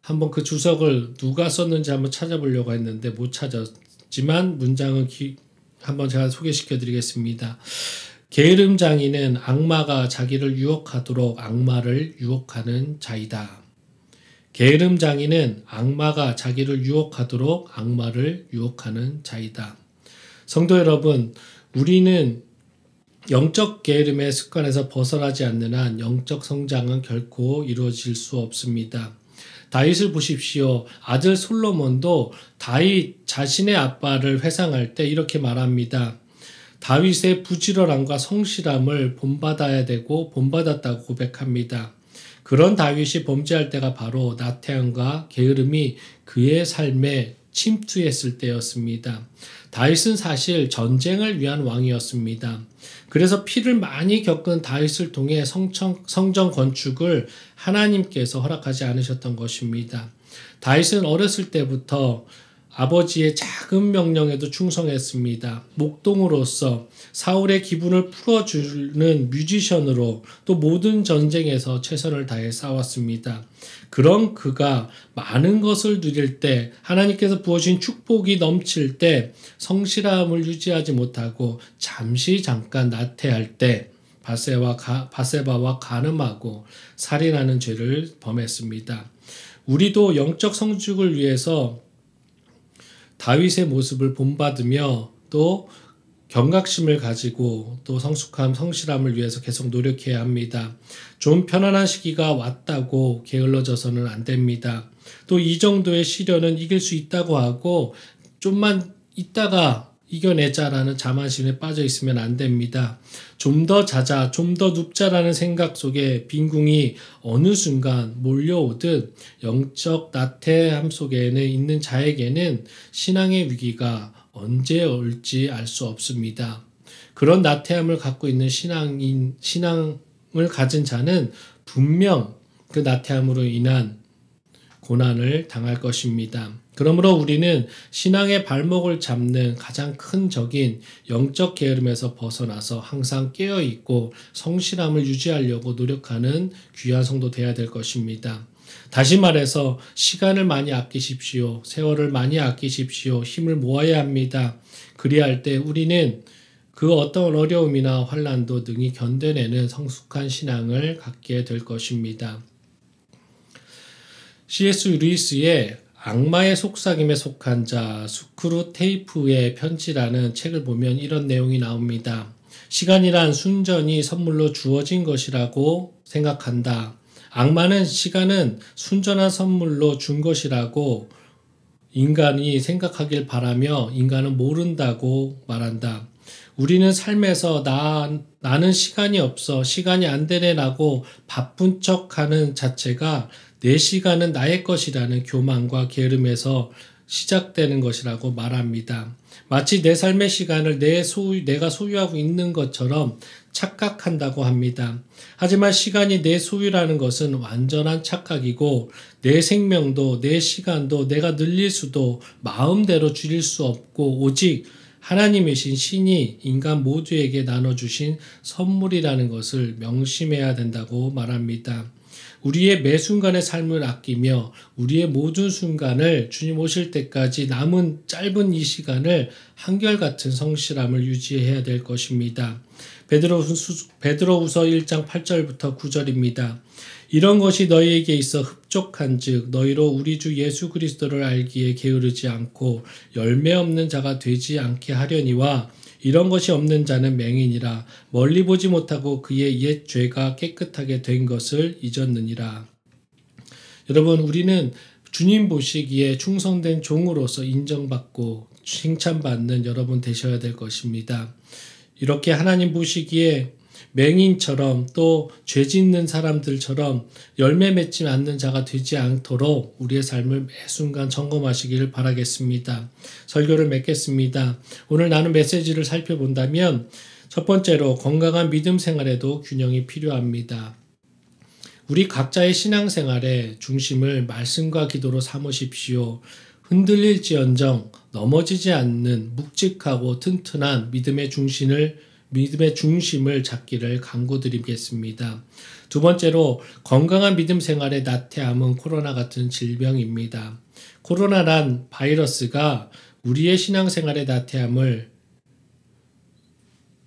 한번 그 주석을 누가 썼는지 한번 찾아보려고 했는데 못 찾았지만 문장은 한번 제가 소개시켜 드리겠습니다. 게으름 장이는 악마가 자기를 유혹하도록 악마를 유혹하는 자이다. 게으름 장이는 악마가 자기를 유혹하도록 악마를 유혹하는 자이다. 성도 여러분, 우리는 영적 게으름의 습관에서 벗어나지 않는 한 영적 성장은 결코 이루어질 수 없습니다. 다윗을 보십시오. 아들 솔로몬도 다윗 자신의 아빠를 회상할 때 이렇게 말합니다. 다윗의 부지런함과 성실함을 본받아야 되고 본받았다고 고백합니다. 그런 다윗이 범죄할 때가 바로 나태함과 게으름이 그의 삶에 침투했을 때였습니다. 다윗은 사실 전쟁을 위한 왕이었습니다. 그래서 피를 많이 겪은 다윗을 통해 성전 건축을 하나님께서 허락하지 않으셨던 것입니다. 다윗은 어렸을 때부터 아버지의 작은 명령에도 충성했습니다. 목동으로서 사울의 기분을 풀어주는 뮤지션으로 또 모든 전쟁에서 최선을 다해 싸웠습니다. 그런 그가 많은 것을 누릴 때 하나님께서 부어주신 축복이 넘칠 때 성실함을 유지하지 못하고 잠깐 나태할 때 바세바와 간음하고 살인하는 죄를 범했습니다. 우리도 영적 성숙을 위해서 다윗의 모습을 본받으며 또 경각심을 가지고 또 성숙함, 성실함을 위해서 계속 노력해야 합니다. 좀 편안한 시기가 왔다고 게을러져서는 안 됩니다. 또 이 정도의 시련은 이길 수 있다고 하고 좀만 있다가 이겨내자라는 자만심에 빠져 있으면 안 됩니다. 좀 더 자자, 좀 더 눕자라는 생각 속에 빈궁이 어느 순간 몰려오듯 영적 나태함 속에는 있는 자에게는 신앙의 위기가 언제 올지 알 수 없습니다. 그런 나태함을 갖고 있는 신앙을 가진 자는 분명 그 나태함으로 인한 고난을 당할 것입니다. 그러므로 우리는 신앙의 발목을 잡는 가장 큰 적인 영적 게으름에서 벗어나서 항상 깨어있고 성실함을 유지하려고 노력하는 귀한 성도 되어야 될 것입니다. 다시 말해서 시간을 많이 아끼십시오. 세월을 많이 아끼십시오. 힘을 모아야 합니다. 그리할 때 우리는 그 어떤 어려움이나 환난도 능히 견뎌내는 성숙한 신앙을 갖게 될 것입니다. C.S. 루이스의 악마의 속삭임에 속한 자 스크루테이프의 편지라는 책을 보면 이런 내용이 나옵니다. 시간이란 순전히 선물로 주어진 것이라고 생각한다. 악마는 시간은 순전한 선물로 준 것이라고 인간이 생각하길 바라며 인간은 모른다고 말한다. 우리는 삶에서 나는 시간이 없어, 시간이 안 되네라고 바쁜 척하는 자체가 내 시간은 나의 것이라는 교만과 게으름에서 시작되는 것이라고 말합니다. 마치 내 삶의 시간을 내가 소유하고 있는 것처럼 착각한다고 합니다. 하지만 시간이 내 소유라는 것은 완전한 착각이고 내 생명도 내 시간도 내가 늘릴 수도 마음대로 줄일 수 없고 오직 하나님이신 신이 인간 모두에게 나눠주신 선물이라는 것을 명심해야 된다고 말합니다. 우리의 매 순간의 삶을 아끼며 우리의 모든 순간을 주님 오실 때까지 남은 짧은 이 시간을 한결같은 성실함을 유지해야 될 것입니다. 베드로후서 1장 8절부터 9절입니다. 이런 것이 너희에게 있어 흡족한즉 너희로 우리 주 예수 그리스도를 알기에 게으르지 않고 열매 없는 자가 되지 않게 하려니와 이런 것이 없는 자는 맹인이라 멀리 보지 못하고 그의 옛 죄가 깨끗하게 된 것을 잊었느니라. 여러분, 우리는 주님 보시기에 충성된 종으로서 인정받고 칭찬받는 여러분 되셔야 될 것입니다. 이렇게 하나님 보시기에 맹인처럼 또 죄 짓는 사람들처럼 열매 맺지 않는 자가 되지 않도록 우리의 삶을 매 순간 점검하시기를 바라겠습니다. 설교를 맺겠습니다. 오늘 나눈 메시지를 살펴본다면 첫 번째로 건강한 믿음 생활에도 균형이 필요합니다. 우리 각자의 신앙생활의 중심을 말씀과 기도로 삼으십시오. 흔들릴지언정 넘어지지 않는 묵직하고 튼튼한 믿음의 중심을 잡기를 간구드리겠습니다. 두 번째로 건강한 믿음 생활의 나태함은 코로나 같은 질병입니다. 코로나란 바이러스가 우리의 신앙생활의 나태함을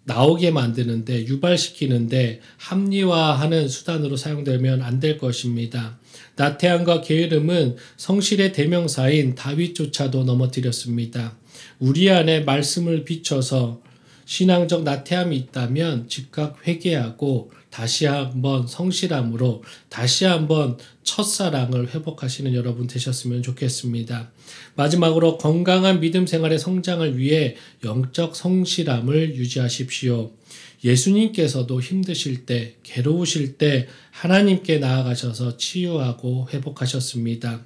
나오게 만드는데, 유발시키는데 합리화하는 수단으로 사용되면 안 될 것입니다. 나태함과 게으름은 성실의 대명사인 다윗조차도 넘어뜨렸습니다. 우리 안에 말씀을 비춰서 신앙적 나태함이 있다면 즉각 회개하고 다시 한번 성실함으로 다시 한번 첫사랑을 회복하시는 여러분 되셨으면 좋겠습니다. 마지막으로 건강한 믿음 생활의 성장을 위해 영적 성실함을 유지하십시오. 예수님께서도 힘드실 때, 괴로우실 때 하나님께 나아가셔서 치유하고 회복하셨습니다.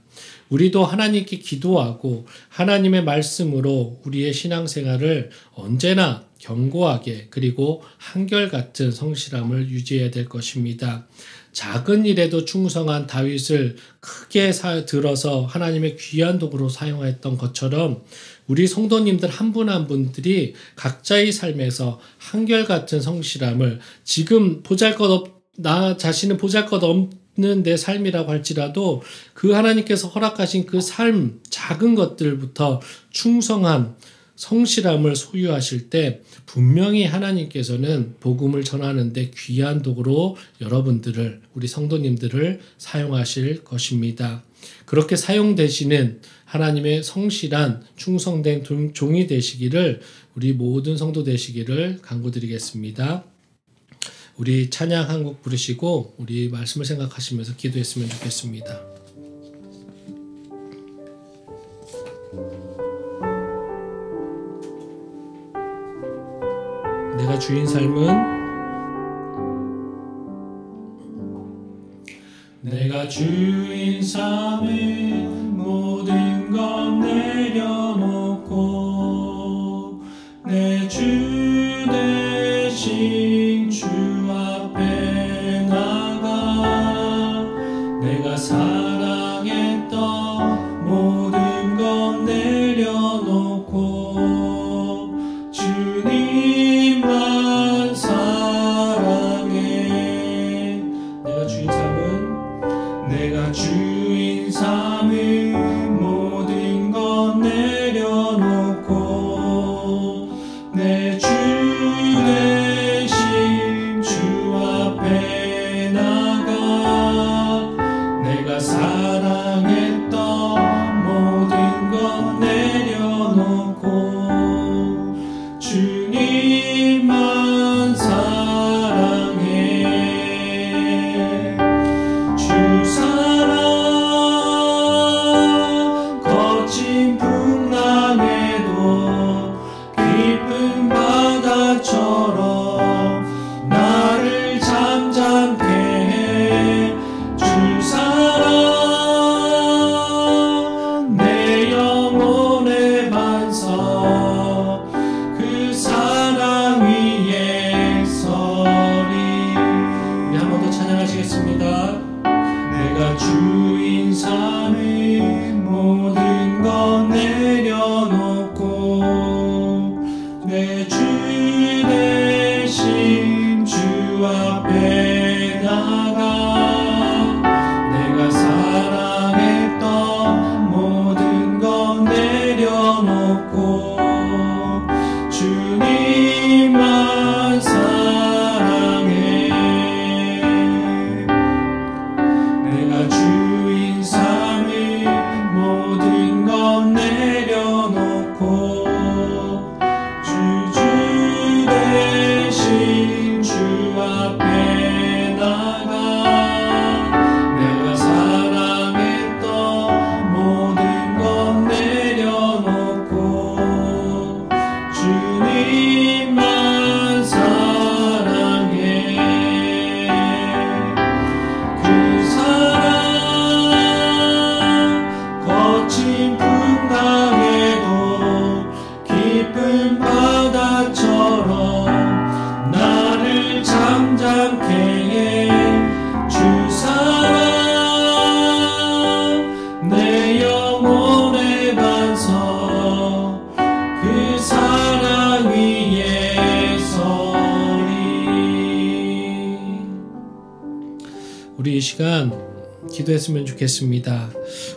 우리도 하나님께 기도하고 하나님의 말씀으로 우리의 신앙생활을 언제나 견고하게 그리고 한결같은 성실함을 유지해야 될 것입니다. 작은 일에도 충성한 다윗을 크게 들어서 하나님의 귀한 도구로 사용했던 것처럼 우리 성도님들 한 분 한 분들이 각자의 삶에서 한결같은 성실함을 지금 나 자신은 보잘것없는 내 삶이라고 할지라도 그 하나님께서 허락하신 그 삶, 작은 것들부터 충성한 성실함을 소유하실 때 분명히 하나님께서는 복음을 전하는데 귀한 도구로 여러분들을, 우리 성도님들을 사용하실 것입니다. 그렇게 사용되시는 하나님의 성실한 충성된 종이 되시기를, 우리 모든 성도 되시기를 간구드리겠습니다. 우리 찬양 한 곡 부르시고 우리 말씀을 생각하시면서 기도했으면 좋겠습니다. 내가 주인 삶은 모든 것 내려놓고 내 주 대신 주 앞에 나가 내가 사랑했던 모든 것 내려놓고 주님만 사랑해. 내가 주인 삶은 모든 것 내려놓고 내 주 대신 주 앞에 나가 내가 사랑했던 모든 것 내려놓고 주님만 사랑해. 주 사랑 거친 풍랑에도 깊은 바다처럼 나를 잠잠케 해. 주 사랑 내 영혼 거친 풍랑에도 깊은 바다처럼 나를 잠잠케 해 주사랑 내 영혼의 반석 그 사랑 위에 서리. 우리 이 시간 기도했으면 좋겠습니다.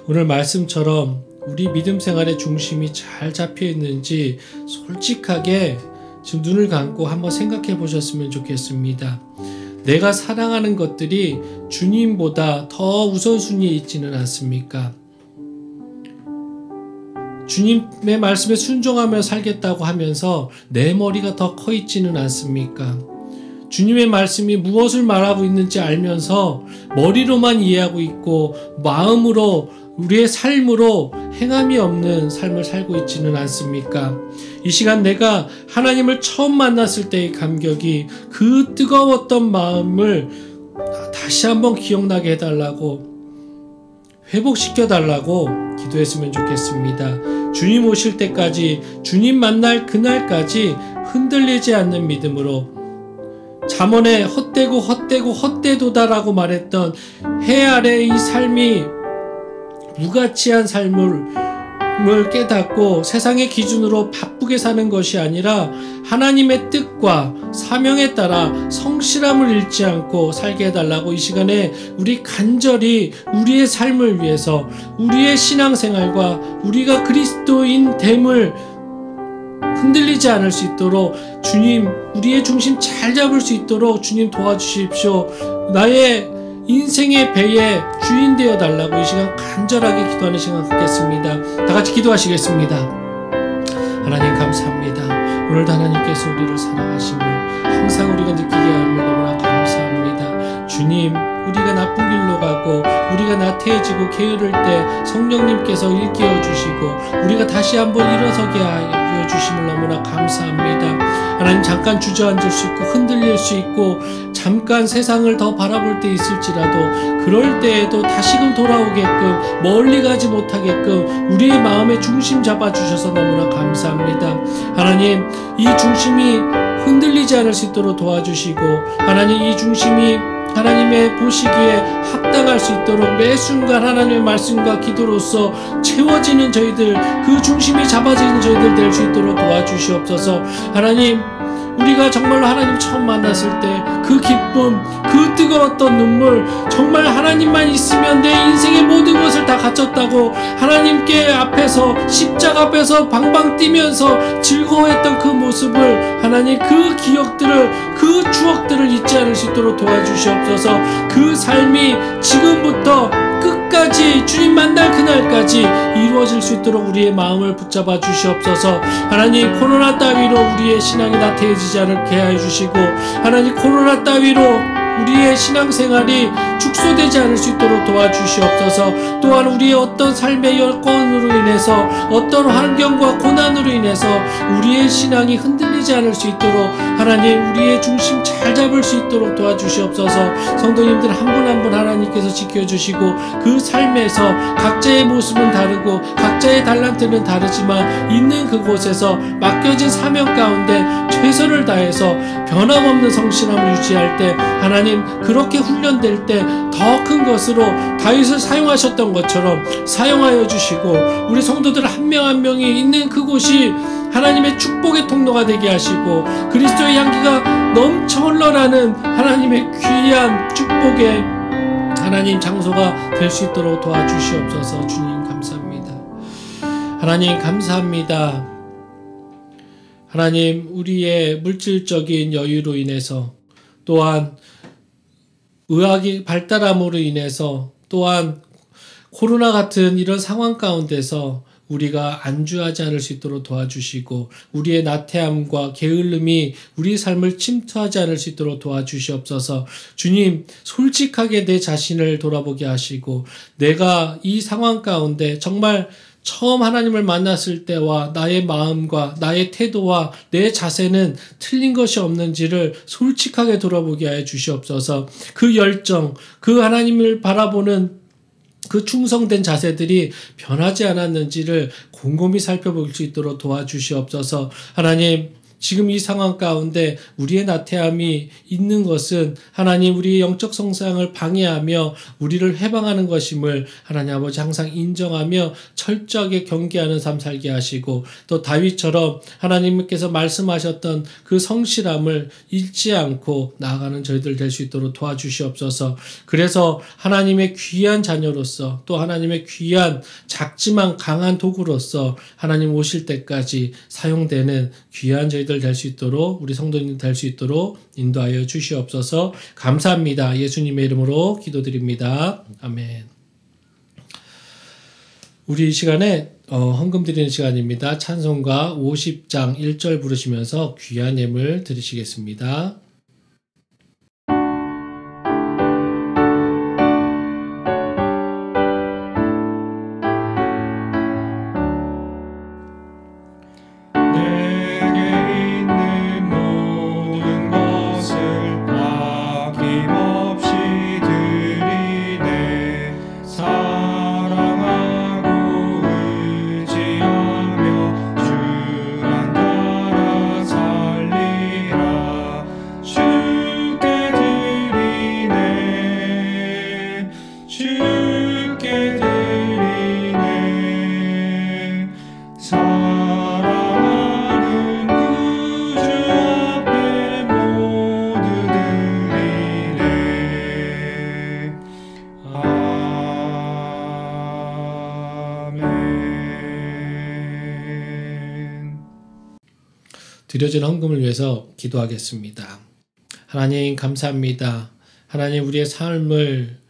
오늘 말씀처럼 우리 믿음 생활의 중심이 잘 잡혀 있는지 솔직하게 지금 눈을 감고 한번 생각해 보셨으면 좋겠습니다. 내가 사랑하는 것들이 주님보다 더 우선순위에 있지는 않습니까? 주님의 말씀에 순종하며 살겠다고 하면서 내 머리가 더 커 있지는 않습니까? 주님의 말씀이 무엇을 말하고 있는지 알면서 머리로만 이해하고 있고 마음으로 우리의 삶으로 행함이 없는 삶을 살고 있지는 않습니까? 이 시간 내가 하나님을 처음 만났을 때의 감격이 그 뜨거웠던 마음을 다시 한번 기억나게 해달라고, 회복시켜달라고 기도했으면 좋겠습니다. 주님 오실 때까지, 주님 만날 그날까지 흔들리지 않는 믿음으로 잠언에 헛되도다라고 말했던 해 아래의 이 삶이 무가치한 삶을 깨닫고 세상의 기준으로 바쁘게 사는 것이 아니라 하나님의 뜻과 사명에 따라 성실함을 잃지 않고 살게 해달라고 이 시간에 우리 간절히 우리의 삶을 위해서, 우리의 신앙생활과 우리가 그리스도인 됨을 흔들리지 않을 수 있도록 주님, 우리의 중심 잘 잡을 수 있도록 주님 도와주십시오. 나의 인생의 배의 주인 되어 달라고 이 시간 간절하게 기도하는 시간 갖겠습니다. 다 같이 기도하시겠습니다. 하나님 감사합니다. 오늘도 하나님께서 우리를 사랑하심을 항상 우리가 느끼게 함을 너무나 감사합니다. 주님, 우리가 나쁜 길로 가고 우리가 나태해지고 게으를 때 성령님께서 일깨워 주시고 우리가 다시 한번 일어서게 하여 주심을 너무나 감사합니다. 하나님, 잠깐 주저앉을 수 있고 흔들릴 수 있고 잠깐 세상을 더 바라볼 때 있을지라도 그럴 때에도 다시금 돌아오게끔, 멀리 가지 못하게끔 우리의 마음의 중심 잡아주셔서 너무나 감사합니다. 하나님, 이 중심이 흔들리지 않을 수 있도록 도와주시고 하나님, 이 중심이 하나님의 보시기에 합당할 수 있도록 매 순간 하나님의 말씀과 기도로서 채워지는 저희들, 그 중심이 잡아지는 저희들 될 수 있도록 도와주시옵소서. 하나님, 우리가 정말로 하나님 처음 만났을 때 그 기쁨, 그 뜨거웠던 눈물, 정말 하나님만 있으면 내 인생의 모든 것을 다 갖췄다고 하나님께 앞에서, 십자가 앞에서 방방 뛰면서 즐거워했던 그 모습을, 하나님 그 기억들을, 그 추억들을 잊지 않을 수 있도록 도와주시옵소서. 그 삶이 지금부터 끝까지 주님 만날 그날까지 이루어질 수 있도록 우리의 마음을 붙잡아 주시옵소서. 하나님, 코로나 따위로 우리의 신앙이 나태해지지 않게 하여 주시고 하나님, 코로나 따위로 우리의 신앙생활이 축소되지 않을 수 있도록 도와주시옵소서. 또한 우리의 어떤 삶의 여건으로 인해서, 어떤 환경과 고난으로 인해서 우리의 신앙이 흔들리지 않을 수 있도록 하나님, 우리의 중심 잘 잡을 수 있도록 도와주시옵소서. 성도님들 한 분 한 분 하나님께서 지켜주시고 그 삶에서 각자의 모습은 다르고 각자의 달란트는 다르지만 있는 그곳에서 맡겨진 사명 가운데 최선을 다해서 변함없는 성실함을 유지할 때 하나님, 그렇게 훈련될 때 더 큰 것으로 다윗을 사용하셨던 것처럼 사용하여 주시고 우리 성도들 한 명 한 명이 있는 그곳이 하나님의 축복의 통로가 되게 하시고 그리스도의 향기가 넘쳐 흘러나는 하나님의 귀한 축복의 하나님 장소가 될 수 있도록 도와주시옵소서. 주님 감사합니다. 하나님 감사합니다. 하나님, 우리의 물질적인 여유로 인해서, 또한 의학이 발달함으로 인해서, 또한 코로나 같은 이런 상황 가운데서 우리가 안주하지 않을 수 있도록 도와주시고 우리의 나태함과 게을름이 우리 삶을 침투하지 않을 수 있도록 도와주시옵소서. 주님, 솔직하게 내 자신을 돌아보게 하시고 내가 이 상황 가운데 정말 처음 하나님을 만났을 때와 나의 마음과 나의 태도와 내 자세는 틀린 것이 없는지를 솔직하게 돌아보게 하여 주시옵소서. 그 열정, 그 하나님을 바라보는 그 충성된 자세들이 변하지 않았는지를 곰곰이 살펴볼 수 있도록 도와주시옵소서. 하나님, 지금 이 상황 가운데 우리의 나태함이 있는 것은 하나님 우리의 영적 성장을 방해하며 우리를 해방하는 것임을 하나님 아버지 항상 인정하며 철저하게 경계하는 삶 살게 하시고, 또 다윗처럼 하나님께서 말씀하셨던 그 성실함을 잃지 않고 나아가는 저희들 될 수 있도록 도와주시옵소서. 그래서 하나님의 귀한 자녀로서, 또 하나님의 귀한 작지만 강한 도구로서 하나님 오실 때까지 사용되는 귀한 저희들 될 수 있도록, 우리 성도님 될 수 있도록 인도하여 주시옵소서. 감사합니다. 예수님의 이름으로 기도드립니다. 아멘. 우리 이 시간에 헌금 드리는 시간입니다. 찬송가 50장 1절 부르시면서 귀한 예물 드리시겠습니다. 드려진 헌금을 위해서 기도하겠습니다. 하나님 감사합니다. 하나님 우리의 삶을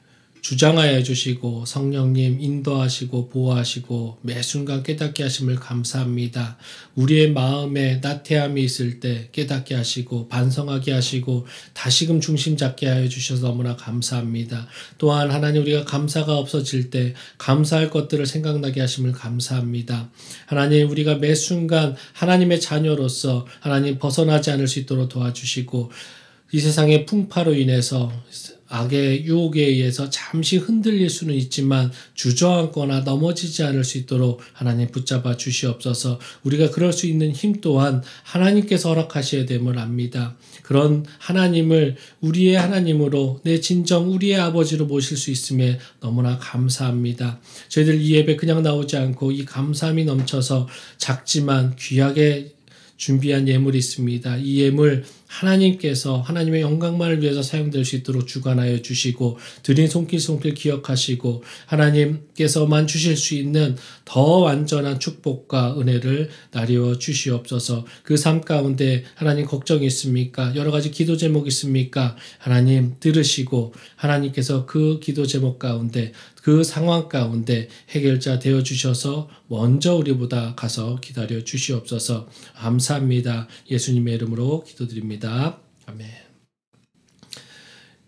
주장하여 주시고 성령님 인도하시고 보호하시고 매 순간 깨닫게 하심을 감사합니다. 우리의 마음에 나태함이 있을 때 깨닫게 하시고 반성하게 하시고 다시금 중심 잡게 하여 주셔서 너무나 감사합니다. 또한 하나님 우리가 감사가 없어질 때 감사할 것들을 생각나게 하심을 감사합니다. 하나님 우리가 매 순간 하나님의 자녀로서 하나님 벗어나지 않을 수 있도록 도와주시고, 이 세상의 풍파로 인해서 악의 유혹에 의해서 잠시 흔들릴 수는 있지만 주저앉거나 넘어지지 않을 수 있도록 하나님 붙잡아 주시옵소서. 우리가 그럴 수 있는 힘 또한 하나님께서 허락하셔야 됨을 압니다. 그런 하나님을 우리의 하나님으로, 내 진정 우리의 아버지로 모실 수 있음에 너무나 감사합니다. 저희들 이 예배 그냥 나오지 않고 이 감사함이 넘쳐서 작지만 귀하게 준비한 예물이 있습니다. 이 예물 하나님께서 하나님의 영광만을 위해서 사용될 수 있도록 주관하여 주시고, 드린 손길 기억하시고 하나님께서만 주실 수 있는 더 완전한 축복과 은혜를 나뉘어 주시옵소서. 그 삶 가운데 하나님 걱정이 있습니까? 여러 가지 기도 제목이 있습니까? 하나님 들으시고 하나님께서 그 기도 제목 가운데, 그 상황 가운데 해결자 되어 주셔서 먼저 우리보다 가서 기다려 주시옵소서. 감사합니다. 예수님의 이름으로 기도드립니다. 아멘.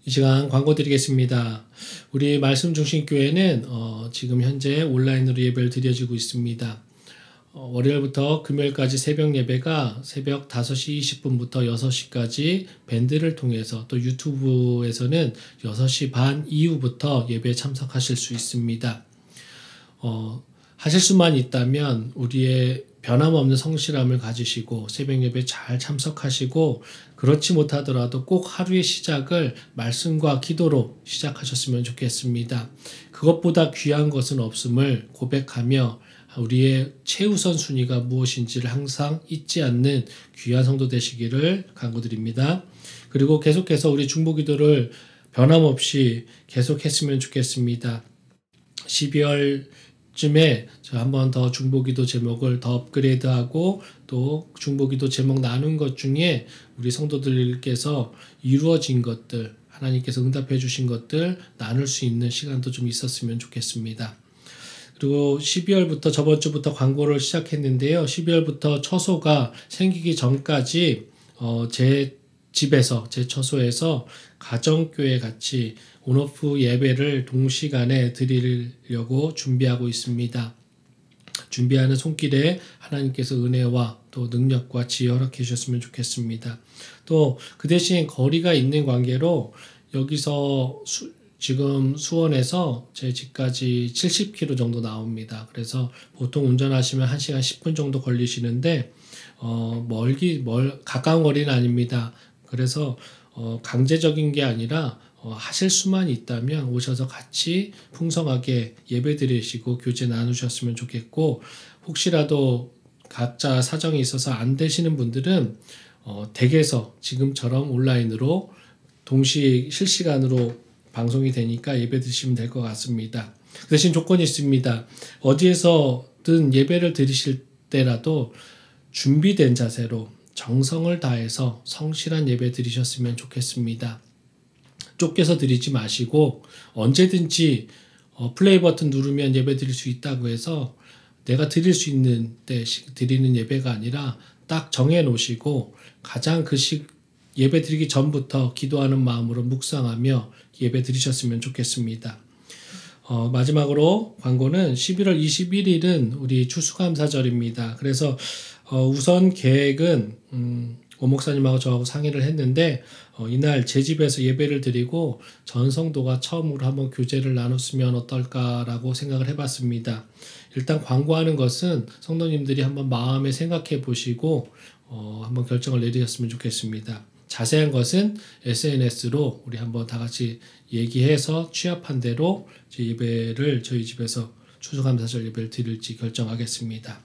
이 시간 광고 드리겠습니다. 우리 말씀중심교회는 지금 현재 온라인으로 예배를 드려지고 있습니다. 월요일부터 금요일까지 새벽 예배가 새벽 5시 20분부터 6시까지 밴드를 통해서, 또 유튜브에서는 6시 반 이후부터 예배에 참석하실 수 있습니다. 하실 수만 있다면 우리의 변함없는 성실함을 가지시고 새벽 예배 잘 참석하시고, 그렇지 못하더라도 꼭 하루의 시작을 말씀과 기도로 시작하셨으면 좋겠습니다. 그것보다 귀한 것은 없음을 고백하며 우리의 최우선 순위가 무엇인지를 항상 잊지 않는 귀한 성도 되시기를 간구드립니다. 그리고 계속해서 우리 중보기도를 변함없이 계속했으면 좋겠습니다. 12월쯤에 한 번 더 중보기도 제목을 더 업그레이드하고, 또 중보기도 제목 나눈 것 중에 우리 성도들께서 이루어진 것들, 하나님께서 응답해 주신 것들 나눌 수 있는 시간도 좀 있었으면 좋겠습니다. 그리고 12월부터, 저번 주부터 광고를 시작했는데요. 12월부터 처소가 생기기 전까지 제 집에서, 제 처소에서 가정교회 같이 온오프 예배를 동시간에 드리려고 준비하고 있습니다. 준비하는 손길에 하나님께서 은혜와 또 능력과 지혜 허락해 주셨으면 좋겠습니다. 또 그 대신 거리가 있는 관계로 여기서 지금 수원에서 제 집까지 70km 정도 나옵니다. 그래서 보통 운전하시면 1시간 10분 정도 걸리시는데 가까운 거리는 아닙니다. 그래서 강제적인 게 아니라 하실 수만 있다면 오셔서 같이 풍성하게 예배 드리시고 교제 나누셨으면 좋겠고, 혹시라도 각자 사정이 있어서 안 되시는 분들은 댁에서 지금처럼 온라인으로 동시에 실시간으로 방송이 되니까 예배 드시면 될 것 같습니다. 대신 조건이 있습니다. 어디에서든 예배를 드리실 때라도 준비된 자세로 정성을 다해서 성실한 예배 드리셨으면 좋겠습니다. 쫓겨서 드리지 마시고 언제든지 플레이 버튼 누르면 예배 드릴 수 있다고 해서 내가 드릴 수 있는 때 드리는 예배가 아니라 딱 정해 놓으시고 가장 예배 드리기 전부터 기도하는 마음으로 묵상하며 예배 드리셨으면 좋겠습니다. 마지막으로 광고는 11월 21일은 우리 추수감사절입니다. 그래서 우선 계획은 오 목사님하고 저하고 상의를 했는데 이날 제 집에서 예배를 드리고 전 성도가 처음으로 한번 교제를 나눴으면 어떨까라고 생각을 해봤습니다. 일단 광고하는 것은 성도님들이 한번 마음에 생각해 보시고 한번 결정을 내리셨으면 좋겠습니다. 자세한 것은 SNS로 우리 한번 다 같이 얘기해서 취합한 대로 예배를 저희 집에서 추수감사절 예배를 드릴지 결정하겠습니다.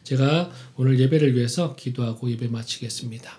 제가 오늘 예배를 위해서 기도하고 예배 마치겠습니다.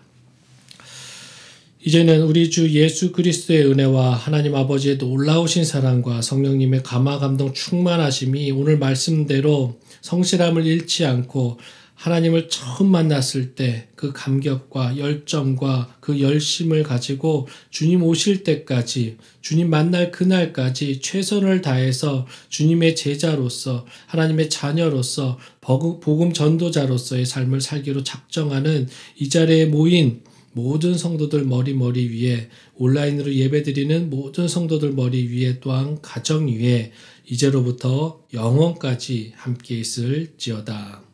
이제는 우리 주 예수 그리스도의 은혜와 하나님 아버지의 놀라우신 사랑과 성령님의 감화 감동 충만하심이 오늘 말씀대로 성실함을 잃지 않고 하나님을 처음 만났을 때 그 감격과 열정과 그 열심을 가지고 주님 오실 때까지, 주님 만날 그날까지 최선을 다해서 주님의 제자로서, 하나님의 자녀로서, 복음 전도자로서의 삶을 살기로 작정하는 이 자리에 모인 모든 성도들 머리 위에, 온라인으로 예배드리는 모든 성도들 머리 위에, 또한 가정 위에 이제로부터 영원까지 함께 있을지어다.